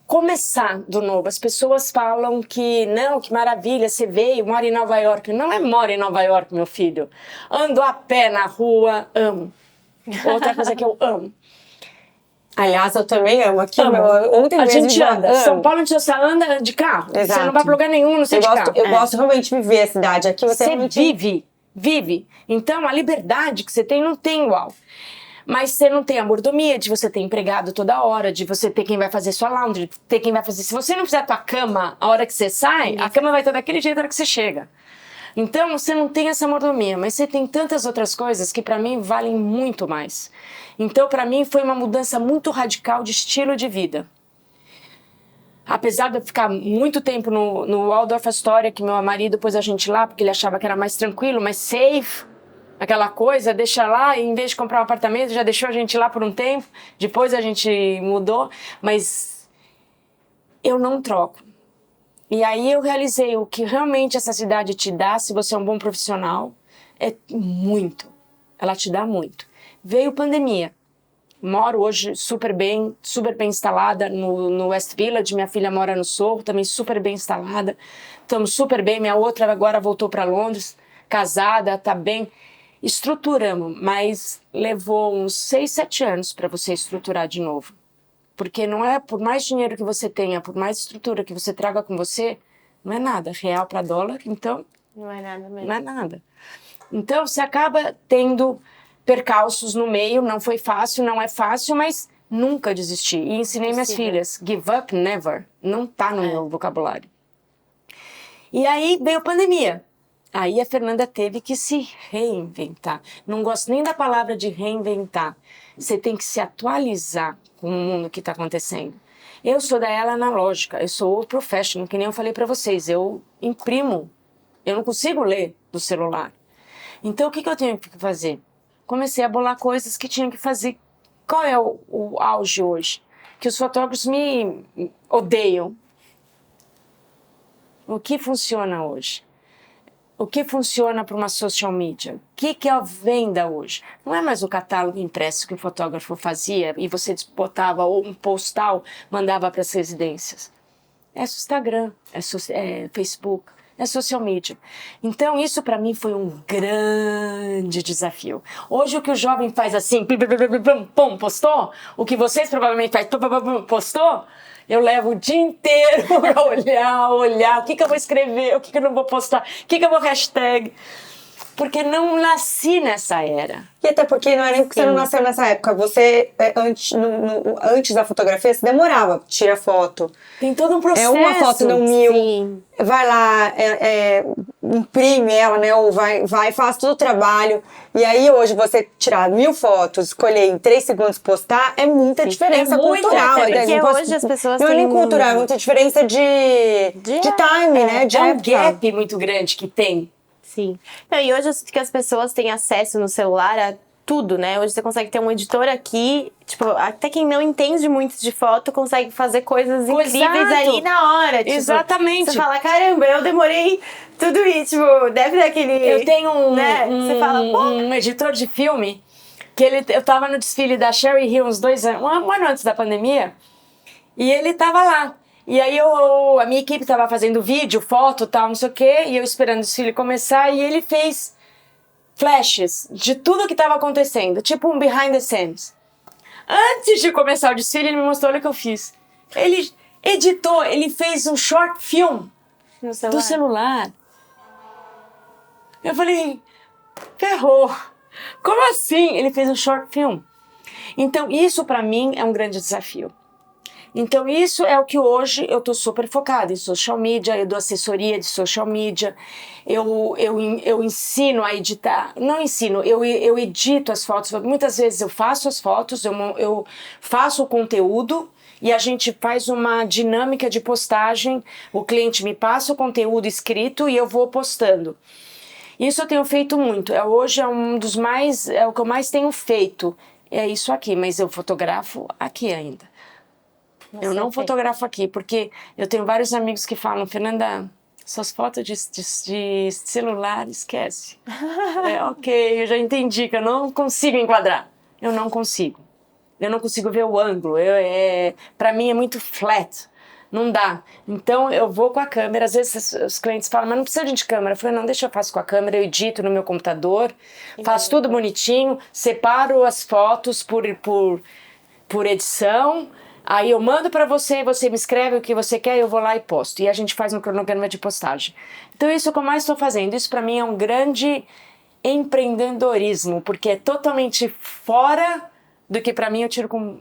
começar do novo. As pessoas falam que, não, que maravilha, você veio, mora em Nova York. Não é mora em Nova York, meu filho. Ando a pé na rua, amo. Outra coisa que eu amo. Aliás, eu também amo. Aqui, Amo. Ontem A mesmo gente anda. amo. São Paulo, a gente só anda de carro. Exato. Você não vai pra lugar nenhum, não sei de carro. Eu gosto realmente de viver a cidade. Aqui você realmente... vive. Então, a liberdade que você tem não tem igual. Mas você não tem a mordomia de você ter empregado toda hora, de você ter quem vai fazer sua laundry, de ter quem vai fazer... Se você não fizer a tua cama a hora que você sai, a cama vai estar daquele jeito a hora que você chega. Então, você não tem essa mordomia, mas você tem tantas outras coisas que, pra mim, valem muito mais. Então, pra mim, foi uma mudança muito radical de estilo de vida. Apesar de eu ficar muito tempo no Waldorf Astoria, que meu marido pôs a gente lá, porque ele achava que era mais tranquilo, mais safe, aquela coisa, deixa lá, e em vez de comprar um apartamento, já deixou a gente lá por um tempo, depois a gente mudou, mas eu não troco. E aí eu realizei o que realmente essa cidade te dá, se você é um bom profissional, é muito. Ela te dá muito. Veio pandemia. Moro hoje super bem instalada no West Village. Minha filha mora no Sorro, também super bem instalada. Estamos super bem. Minha outra agora voltou para Londres, casada, tá bem. Estruturamos, mas levou uns 6, 7 anos para você estruturar de novo. Porque não é, por mais dinheiro que você tenha, por mais estrutura que você traga com você, não é nada. Real para dólar, então... Não é nada mesmo. Não é nada. Então, você acaba tendo percalços no meio, não foi fácil, não é fácil, mas nunca desisti. E ensinei minhas filhas, give up, never. Não tá no meu vocabulário. E aí veio a pandemia. Aí a Fernanda teve que se reinventar. Não gosto nem da palavra de reinventar. Você tem que se atualizar com o mundo que está acontecendo. Eu sou da era analógica, eu sou professional, que nem eu falei para vocês. Eu imprimo, eu não consigo ler do celular. Então o que eu tenho que fazer? Comecei a bolar coisas que tinha que fazer. Qual é o auge hoje? Que os fotógrafos me odeiam. O que funciona hoje? O que funciona para uma social media? O que é a venda hoje? Não é mais o catálogo impresso que o fotógrafo fazia e você botava ou um postal, mandava para as residências. É Instagram, é Facebook, é social media. Então isso para mim foi um grande desafio. Hoje o que o jovem faz assim, pum, postou, o que vocês provavelmente fazem, postou, eu levo o dia inteiro pra olhar, o que eu vou escrever, o que eu não vou postar, o que eu vou hashtag. Porque não nasci nessa era. E até porque não é nem porque você não nasceu nessa época. Você, antes da fotografia, você demorava, tira foto. Tem todo um processo. É uma foto, não 1000. Sim. Vai lá, imprime ela, né? Ou vai, faz todo o trabalho. E aí, hoje, você tirar 1000 fotos, escolher em 3 segundos postar, é muita diferença cultural. Porque hoje as pessoas não têm... é nem cultural, é muita diferença de time, né? De um época. gap muito grande que tem. Sim. Não, e hoje eu sinto que as pessoas têm acesso no celular a tudo, né? Hoje você consegue ter um editor aqui, tipo, até quem não entende muito de foto consegue fazer coisas incríveis ali na hora. Tipo, exatamente. Você fala, caramba, eu demorei tudo isso, tipo, deve daquele... Eu tenho você fala, um editor de filme, que eu tava no desfile da Sherry Hill uns 2 anos, um ano antes da pandemia, e ele tava lá. E aí a minha equipe tava fazendo vídeo, foto, tal, não sei o quê, e eu esperando o desfile começar, e ele fez flashes de tudo que tava acontecendo, tipo um behind the scenes. Antes de começar o desfile, ele me mostrou o que eu fiz. Ele editou, ele fez um short film do celular. Eu falei, ferrou. Como assim? Ele fez um short film. Então, isso pra mim é um grande desafio. Então, isso é o que hoje eu estou super focada em social media, eu dou assessoria de social media, eu ensino a editar, não ensino, eu edito as fotos, muitas vezes eu faço as fotos, eu faço o conteúdo e a gente faz uma dinâmica de postagem, o cliente me passa o conteúdo escrito e eu vou postando. Isso eu tenho feito muito, hoje é o que eu mais tenho feito, é isso aqui, mas eu fotografo aqui ainda. Eu não fotografo aqui, porque eu tenho vários amigos que falam, Fernanda, suas fotos de celular, esquece. Ok, eu já entendi que eu não consigo enquadrar. Eu não consigo. Eu não consigo ver o ângulo. Pra mim é muito flat. Não dá. Então eu vou com a câmera. Às vezes os clientes falam, mas não precisa de câmera. Eu falei, não, deixa eu faço com a câmera. Eu edito no meu computador, faço tudo bonitinho, separo as fotos por edição. Aí eu mando para você me escreve o que você quer, eu vou lá e posto. E a gente faz um cronograma de postagem. Então isso é o que eu mais estou fazendo. Isso para mim é um grande empreendedorismo, porque é totalmente fora do que para mim eu tiro com o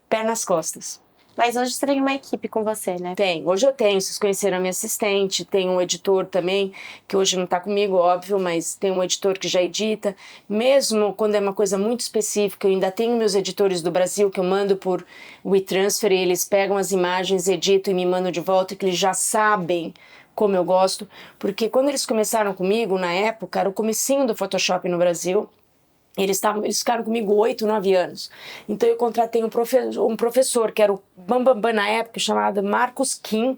pé nas costas. Mas hoje você tem uma equipe com você, né? Tem, hoje eu tenho, vocês conheceram a minha assistente, tem um editor também, que hoje não está comigo, óbvio, mas tem um editor que já edita. Mesmo quando é uma coisa muito específica, eu ainda tenho meus editores do Brasil, que eu mando por WeTransfer, e eles pegam as imagens, editam e me mandam de volta, que eles já sabem como eu gosto. Porque quando eles começaram comigo, na época, era o comecinho do Photoshop no Brasil, eles ficaram comigo 8, 9 anos. Então eu contratei um professor que era o bambambam na época, chamado Marcos Kim,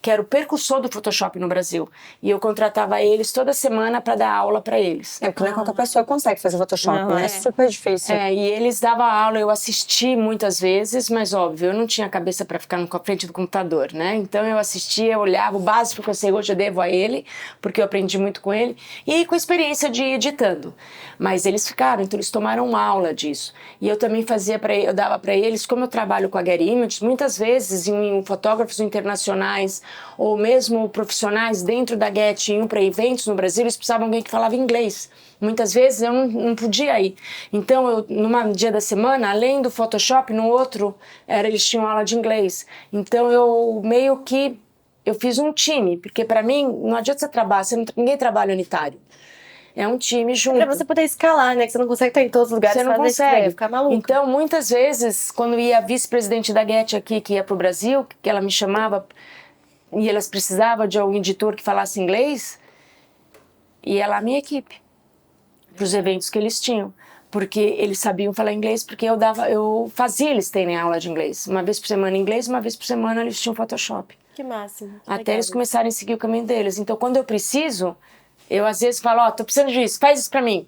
que era o percussor do Photoshop no Brasil. E eu contratava eles toda semana para dar aula para eles. Porque não é qualquer pessoa consegue fazer Photoshop, Não, né? É super difícil. E eles davam aula, eu assisti muitas vezes, mas óbvio, eu não tinha cabeça para ficar na frente do computador, né? Então eu assistia, eu olhava, o básico que eu sei hoje eu devo a ele, porque eu aprendi muito com ele, e com a experiência de editando. Mas eles ficaram, então eles tomaram aula disso. E eu também eu dava para eles, como eu trabalho com a Getty Images, muitas vezes em fotógrafos internacionais, ou mesmo profissionais dentro da Getty iam para eventos no Brasil, eles precisavam de alguém que falava inglês. Muitas vezes eu não podia ir. Então, num dia da semana, além do Photoshop, no outro, eles tinham aula de inglês. Então, eu fiz um time, porque para mim, não adianta você trabalhar, ninguém trabalha unitário. É um time junto. Pra você poder escalar, né? Que você não consegue estar em todos os lugares. Você não consegue. Ficar maluco. Então, muitas vezes, quando ia a vice-presidente da Getty aqui, que ia pro Brasil, que ela me chamava e elas precisavam de um editor que falasse inglês, ia lá a minha equipe, pros eventos que eles tinham. Porque eles sabiam falar inglês, porque eu fazia eles terem aula de inglês. Uma vez por semana inglês, uma vez por semana eles tinham Photoshop. Que máximo. Até eles começarem a seguir o caminho deles. Então, quando eu preciso, eu às vezes falo, tô precisando disso, faz isso pra mim.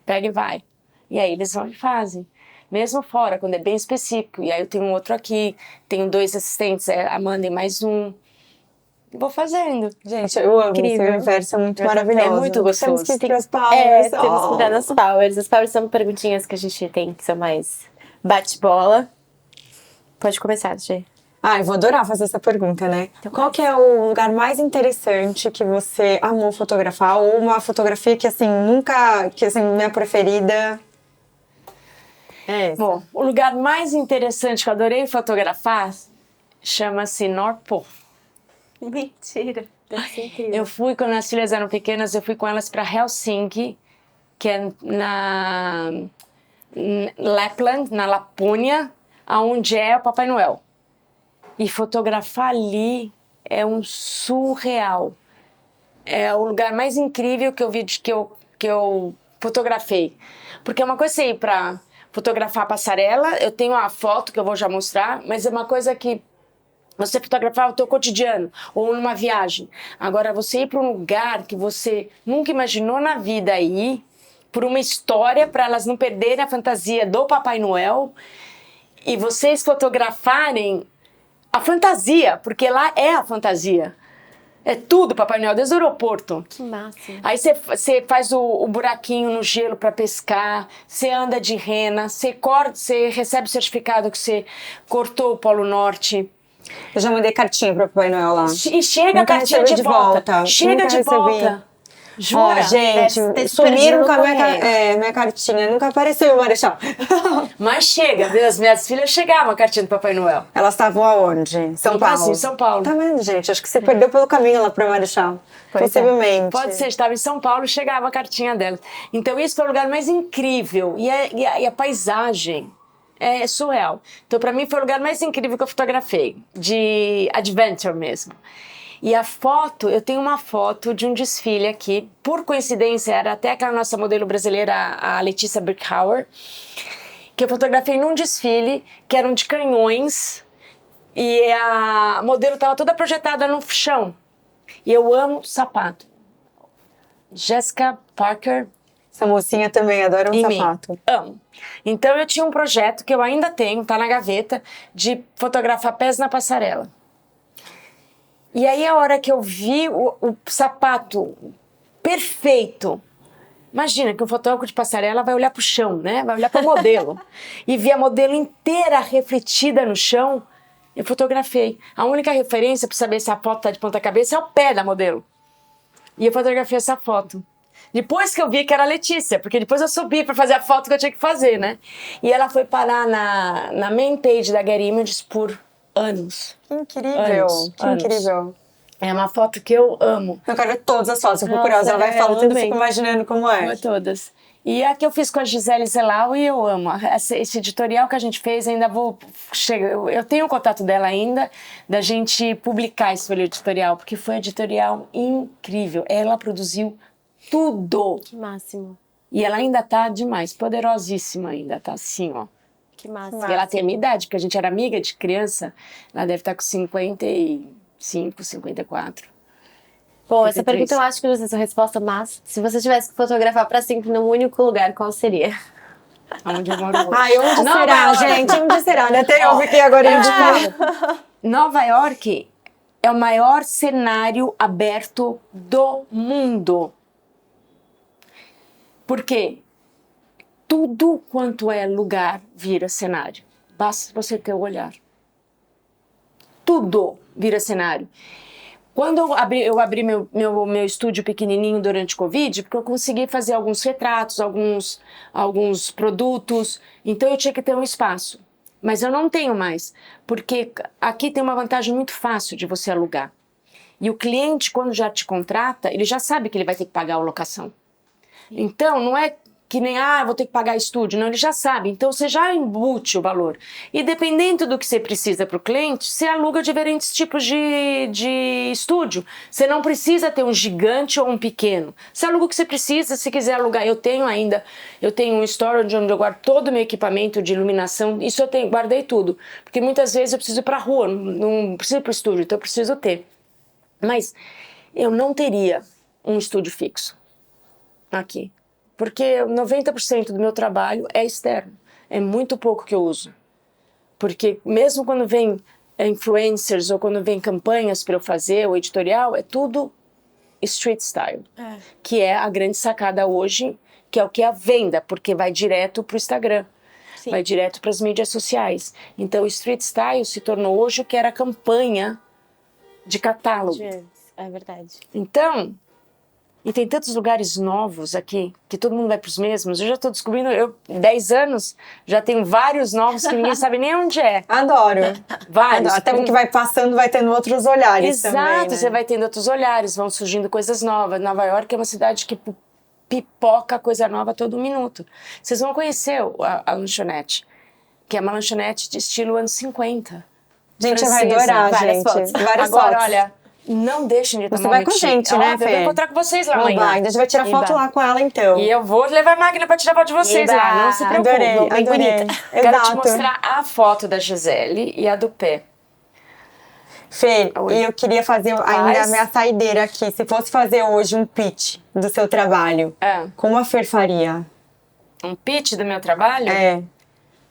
Pega e vai. E aí eles vão e fazem. Mesmo fora, quando é bem específico. E aí eu tenho um outro aqui, tenho 2 assistentes, a Amanda e mais um. E vou fazendo. Gente, eu amo esse universo, é muito maravilhoso. É muito gostoso. Temos que ir pras powers. Temos que entrar nas powers. As powers são perguntinhas que a gente tem, que são mais bate-bola. Pode começar, Gê. Eu vou adorar fazer essa pergunta, né? Então, qual que é o lugar mais interessante que você amou fotografar? Ou uma fotografia que, assim, minha preferida? Bom, o lugar mais interessante que eu adorei fotografar chama-se North Pole. Mentira. Deve ser incrível. Eu fui, quando as filhas eram pequenas, eu fui com elas para Helsinki, que é na Lapland, na Lapônia, onde é o Papai Noel. E fotografar ali é um surreal. É o lugar mais incrível que eu vi, que eu fotografei. Porque é uma coisa assim, para fotografar a passarela, eu tenho a foto que eu vou já mostrar, mas é uma coisa que você fotografar o teu cotidiano ou numa viagem. Agora, você ir para um lugar que você nunca imaginou na vida ir, por uma história, para elas não perderem a fantasia do Papai Noel, e vocês fotografarem a fantasia, porque lá é a fantasia. É tudo Papai Noel, desde o aeroporto. Que massa. Aí você faz o buraquinho no gelo para pescar, você anda de rena, você recebe o certificado que você cortou o Polo Norte. Eu já mandei cartinha pro Papai Noel lá. E chega a cartinha de volta. Chega de volta. Jura? Ó, gente, Deve ter se sumiram perdido com a no minha, correio. minha cartinha. Nunca apareceu o Marechal. Mas chega, viu? As minhas filhas chegavam a cartinha do Papai Noel. Elas estavam aonde? Em São No Paulo? Brasil, São Paulo. Tá vendo, gente? Acho que você perdeu pelo caminho lá pra Marechal. Pois é. Possivelmente. Pode ser, estava em São Paulo, chegava a cartinha delas. Então isso foi o lugar mais incrível. E a paisagem é surreal. Então pra mim foi o lugar mais incrível que eu fotografei. De adventure mesmo. E a foto, eu tenho uma foto de um desfile aqui. Por coincidência, era até aquela nossa modelo brasileira, a Letícia Birkhauer, que eu fotografei num desfile, que eram de canhões. E a modelo estava toda projetada no chão. E eu amo sapato. Jessica Parker Essa mocinha também adora um e mim. sapato. Amo. Então eu tinha um projeto que eu ainda tenho, tá na gaveta, de fotografar pés na passarela. E aí a hora que eu vi o sapato perfeito, imagina que um fotógrafo de passarela vai olhar pro chão, né? Vai olhar pro modelo. E vi a modelo inteira refletida no chão, eu fotografei. A única referência para saber se a foto tá de ponta cabeça é o pé da modelo. E eu fotografei essa foto. Depois que eu vi que era a Letícia, porque depois eu subi para fazer a foto que eu tinha que fazer, né? E ela foi parar na main page da Getty Images por anos. Que incrível. Anos, Que anos. incrível. É uma foto que eu amo. Eu quero ver todas as fotos. Eu fico Nossa, curiosa. Ela vai eu falando, eu também. fico imaginando como é. Amo todas. E a que eu fiz com a Gisele Zelau e eu amo. Esse editorial que a gente fez, ainda vou... Eu tenho o contato dela ainda, da gente publicar esse editorial, porque foi um editorial incrível. Ela produziu tudo. Que máximo. E ela ainda tá demais, poderosíssima ainda, tá assim, ó. Que máximo. E ela tem a minha idade, porque a gente era amiga de criança, ela deve estar com 55, 54. Bom, essa 53. pergunta eu acho que não sei a sua resposta, mas se você tivesse que fotografar pra sempre num único lugar, qual seria? Onde eu moro hoje. Ai, onde Nova será, York. gente? Onde será? Né? Até eu fiquei agora indicando. Nova York é o maior cenário aberto do mundo. Por quê? Tudo quanto é lugar vira cenário. Basta você ter o olhar. Tudo vira cenário. Quando eu abri meu estúdio pequenininho durante o Covid, porque eu consegui fazer alguns retratos, alguns produtos, então eu tinha que ter um espaço. Mas eu não tenho mais, porque aqui tem uma vantagem muito fácil de você alugar. E o cliente, quando já te contrata, ele já sabe que ele vai ter que pagar a locação. Então, não é que nem, vou ter que pagar estúdio. Não, ele já sabe. Então, você já embute o valor. E dependendo do que você precisa para o cliente, você aluga diferentes tipos de estúdio. Você não precisa ter um gigante ou um pequeno. Você aluga o que você precisa. Se quiser alugar, eu tenho um storage onde eu guardo todo o meu equipamento de iluminação. Isso eu guardei tudo. Porque muitas vezes eu preciso ir para a rua, não preciso ir para o estúdio, então eu preciso ter. Mas eu não teria um estúdio fixo aqui. Porque 90% do meu trabalho é externo. É muito pouco que eu uso. Porque mesmo quando vem influencers ou quando vem campanhas para eu fazer, o editorial, é tudo street style. Que é a grande sacada hoje, que é o que é a venda, porque vai direto para o Instagram. Sim. Vai direto para as mídias sociais. Então o street style se tornou hoje o que era a campanha de catálogo. É verdade. Então... E tem tantos lugares novos aqui, que todo mundo vai para os mesmos. Eu já estou descobrindo, 10 anos, já tenho vários novos que ninguém sabe nem onde é. Adoro. Vários. Adoro. Até porque vai passando, vai tendo outros olhares também, Exato, né? você vai tendo outros olhares, vão surgindo coisas novas. Nova York é uma cidade que pipoca coisa nova todo minuto. Vocês vão conhecer a lanchonete, que é uma lanchonete de estilo anos 50. Gente, você vai francesa. adorar, Várias gente. fotos. Várias Agora, fotos. olha... Não deixem de tomar Você vai um com a milkshake. gente, né, Eu Fê? vou encontrar com vocês lá Não amanhã. vai, a gente vai tirar foto Iba. lá com ela, então. E eu vou levar a máquina para tirar foto de vocês Iba. lá, não se preocupe. Adorei, Bem adorei. bonita. Quero te Exato. mostrar a foto da Gisele e a do pé. Fê, Oi. e eu queria fazer ainda a minha saideira aqui. Se fosse fazer hoje um pitch do seu trabalho, como a Fer faria? Um pitch do meu trabalho? É.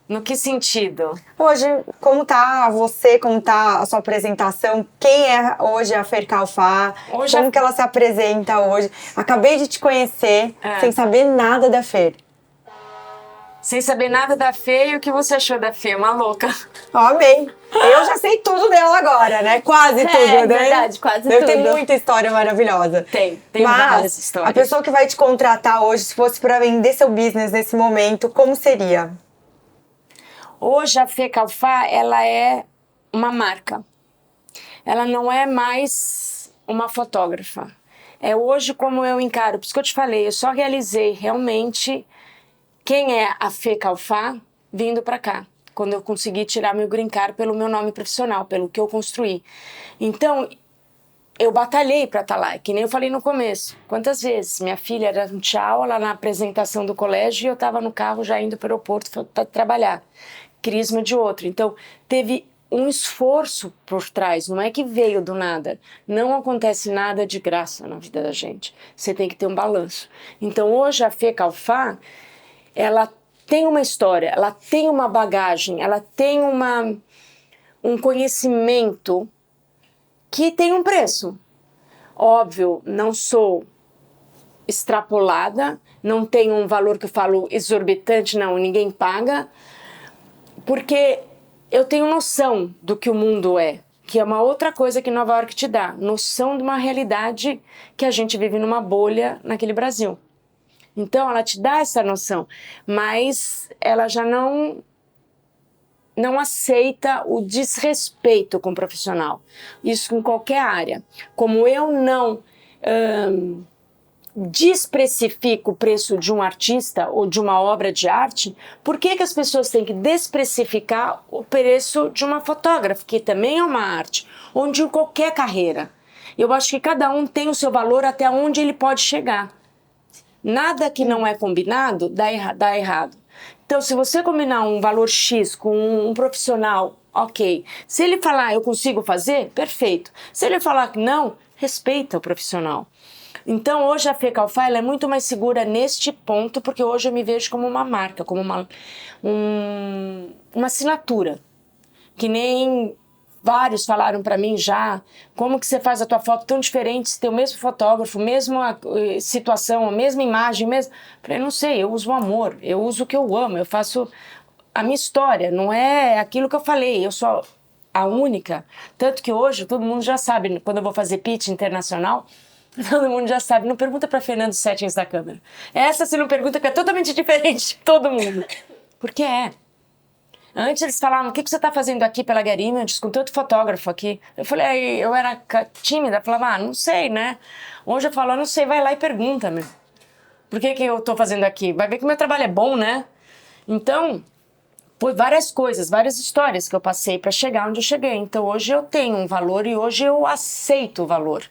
No que sentido? Hoje, como tá você, como tá a sua apresentação? Quem é hoje a Fer Calfá? Hoje Como que ela se apresenta hoje? Acabei de te conhecer sem saber nada da Fer. Sem saber nada da Fê, e o que você achou da Fê? Uma louca. Ó, amei. Eu já sei tudo dela agora, né? Quase tudo, né? Verdade, quase Deve ter tudo. muita história maravilhosa. Tem Mas várias histórias. a pessoa que vai te contratar hoje, se fosse para vender seu business nesse momento, como seria? Hoje a Fê Calfá, ela é uma marca. Ela não é mais uma fotógrafa. É hoje como eu encaro. Por isso que eu te falei, eu só realizei realmente quem é a Fê Calfá vindo para cá. Quando eu consegui tirar meu green card pelo meu nome profissional, pelo que eu construí. Então, eu batalhei para estar lá, que nem eu falei no começo. Quantas vezes? Minha filha era um tchau lá na apresentação do colégio e eu estava no carro já indo para o aeroporto para trabalhar. Crisma de outro. Então, teve um esforço por trás, não é que veio do nada. Não acontece nada de graça na vida da gente. Você tem que ter um balanço. Então, hoje a Fê Calfá, ela tem uma história, ela tem uma bagagem, ela tem um conhecimento que tem um preço. Óbvio, não sou extrapolada, não tem um valor que eu falo exorbitante, não, ninguém paga, porque eu tenho noção do que o mundo é, que é uma outra coisa que Nova York te dá, noção de uma realidade que a gente vive numa bolha naquele Brasil. Então, ela te dá essa noção, mas ela já não aceita o desrespeito com o profissional. Isso em qualquer área. Como eu não desprecifico o preço de um artista ou de uma obra de arte, por que as pessoas têm que desprecificar o preço de uma fotógrafa, que também é uma arte, ou de qualquer carreira? Eu acho que cada um tem o seu valor até onde ele pode chegar. Nada que não é combinado dá errado. Então, se você combinar um valor X com um profissional, ok. Se ele falar, eu consigo fazer, perfeito. Se ele falar que não, respeita o profissional. Então, hoje a Fê Calfá, ela é muito mais segura neste ponto, porque hoje eu me vejo como uma marca, como uma assinatura. Que nem vários falaram para mim já, como que você faz a tua foto tão diferente, se tem o mesmo fotógrafo, mesma situação, a mesma imagem, mesmo... Eu falei, não sei, eu uso o amor, eu uso o que eu amo, eu faço a minha história, não é aquilo que eu falei, eu sou a única. Tanto que hoje todo mundo já sabe, quando eu vou fazer pitch internacional, todo mundo já sabe, não pergunta para Fernando os settings da câmera. Essa você não pergunta, que é totalmente diferente de todo mundo. Porque é. Antes eles falavam, o que você está fazendo aqui pela Getty Images com tanto fotógrafo aqui? Eu falei, eu era tímida, falava, não sei, né? Hoje eu falo, não sei, vai lá e pergunta, meu. Por que eu estou fazendo aqui? Vai ver que meu trabalho é bom, né? Então, foi várias coisas, várias histórias que eu passei para chegar onde eu cheguei. Então, hoje eu tenho um valor e hoje eu aceito o valor.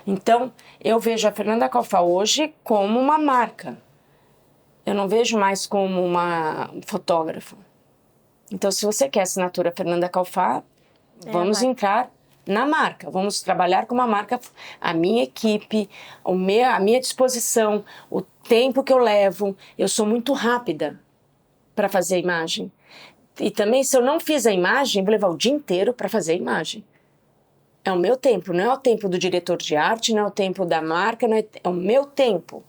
Então, eu vejo a Fernanda Calfá hoje como uma marca. Eu não vejo mais como uma fotógrafa. Então, se você quer assinatura Fernanda Calfá, vamos entrar na marca. Vamos trabalhar com uma marca, a minha equipe, a minha disposição, o tempo que eu levo. Eu sou muito rápida para fazer a imagem. E também, se eu não fiz a imagem, vou levar o dia inteiro para fazer a imagem. É o meu tempo, não é o tempo do diretor de arte, não é o tempo da marca, não é o meu tempo.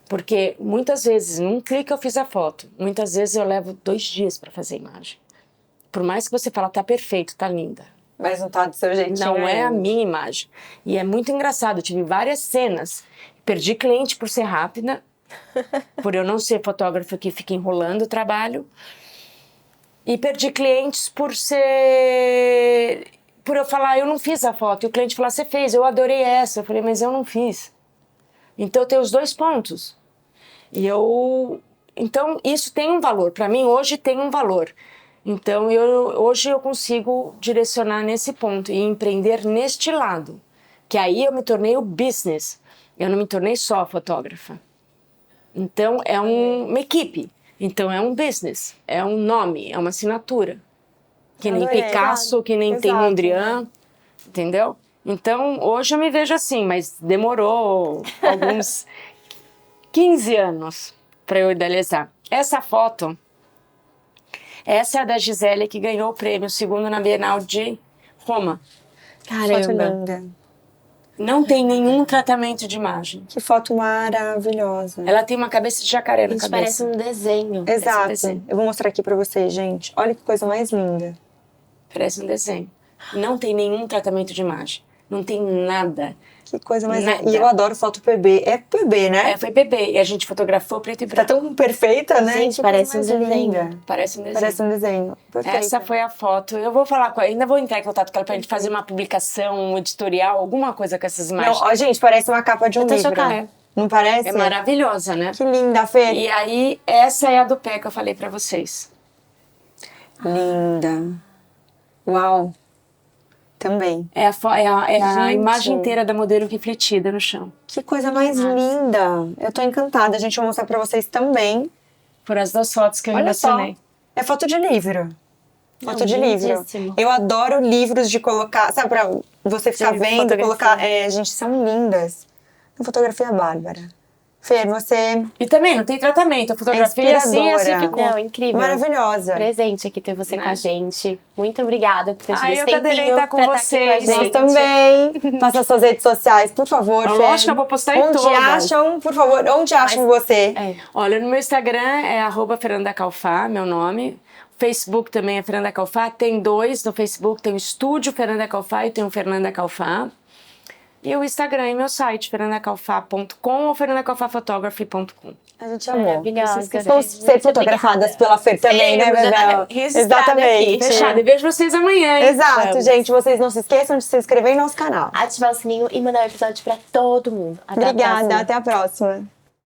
Porque muitas vezes, num clique eu fiz a foto, muitas vezes eu levo 2 dias para fazer a imagem. Por mais que você fale, tá perfeito, tá linda. Mas não tá do seu jeitinho. Não é a ainda. minha imagem. E é muito engraçado, eu tive várias cenas. Perdi cliente por ser rápida, por eu não ser fotógrafa que fica enrolando o trabalho. E perdi clientes por eu falar, eu não fiz a foto. E o cliente falar, você fez, eu adorei essa. Eu falei, mas eu não fiz. Então tem os 2 pontos. Então, isso tem um valor. Para mim, hoje tem um valor. Então, hoje eu consigo direcionar nesse ponto e empreender neste lado. Que aí eu me tornei o business. Eu não me tornei só fotógrafa. Então, é uma equipe. Então, é um business. É um nome, é uma assinatura. Que nem Adorei. Picasso, que nem tem Mondrian. Entendeu? Então, hoje eu me vejo assim, mas demorou alguns 15 anos para eu idealizar. Essa foto, essa é a da Gisele, que ganhou o prêmio, segundo na Bienal de Roma. Caramba. Não tem nenhum tratamento de imagem. Que foto maravilhosa. Ela tem uma cabeça de jacaré na Gente, cabeça. parece um desenho. Exato. desenho. Eu vou mostrar aqui pra vocês, gente. Olha que coisa mais linda. Parece um desenho. Não tem nenhum tratamento de imagem. Não tem nada. Que coisa mais Nada. linda. E eu adoro foto PB. É PB, né? Foi bebê. E a gente fotografou preto e Tá branco. tão perfeita, né? Gente, Que parece coisa um mais desenho. linda. Parece um desenho. Parece um desenho. Perfeita. Essa foi a foto. Eu vou falar com ela. Ainda vou entrar em contato com ela pra gente fazer uma publicação, um editorial, alguma coisa com essas Não, imagens. ó, gente, parece uma capa de um Eu tô livro. chocada. Não parece? É maravilhosa, né? Que linda, Fê. E aí, essa é a do pé que eu falei pra vocês. Linda. Uau. Também. É a Gente. imagem inteira da modelo refletida no chão. Que coisa mais linda. Eu tô encantada. A gente vai mostrar pra vocês também. Por as 2 fotos que eu Olha só. relacionei. É foto de livro. Foto de livro. lindíssimo. Eu adoro livros de colocar, sabe, pra você ficar De vendo, fotografia. colocar. Gente, são lindas. Fotografia bárbara. Fê, você E também não tem tratamento. A fotografia assim inspiradora. ficou. Não, incrível. maravilhosa. Presente aqui ter você Né? com a gente. Muito obrigada por ter tido Ai, esse eu que adorei tempinho estar com pra vocês. aqui com a Nós gente. também. Faça suas redes sociais, por favor, Fê. Lógico que eu vou postar em Onde todas. acham, por favor, onde acham você? Olha, no meu Instagram é @FernandaCalfá, meu nome. Facebook também é Fernanda Calfá. Tem 2 no Facebook. Tem o Estúdio Fernanda Calfá e tem o Fernanda Calfá. E o Instagram é meu site, fernandacalfá.com ou fernandacalfaphotography.com. A gente amou. Maravilhosa. Vamos ser fotografadas pela Fê também, né, Seremos, já Bebel? registrada Exatamente. aqui. Fechado. E vejo vocês amanhã, hein? Exato, Vamos. gente. Vocês não se esqueçam de se inscrever em nosso canal. Ativar o sininho e mandar o episódio pra todo mundo. Até a Obrigada, próxima. até a próxima.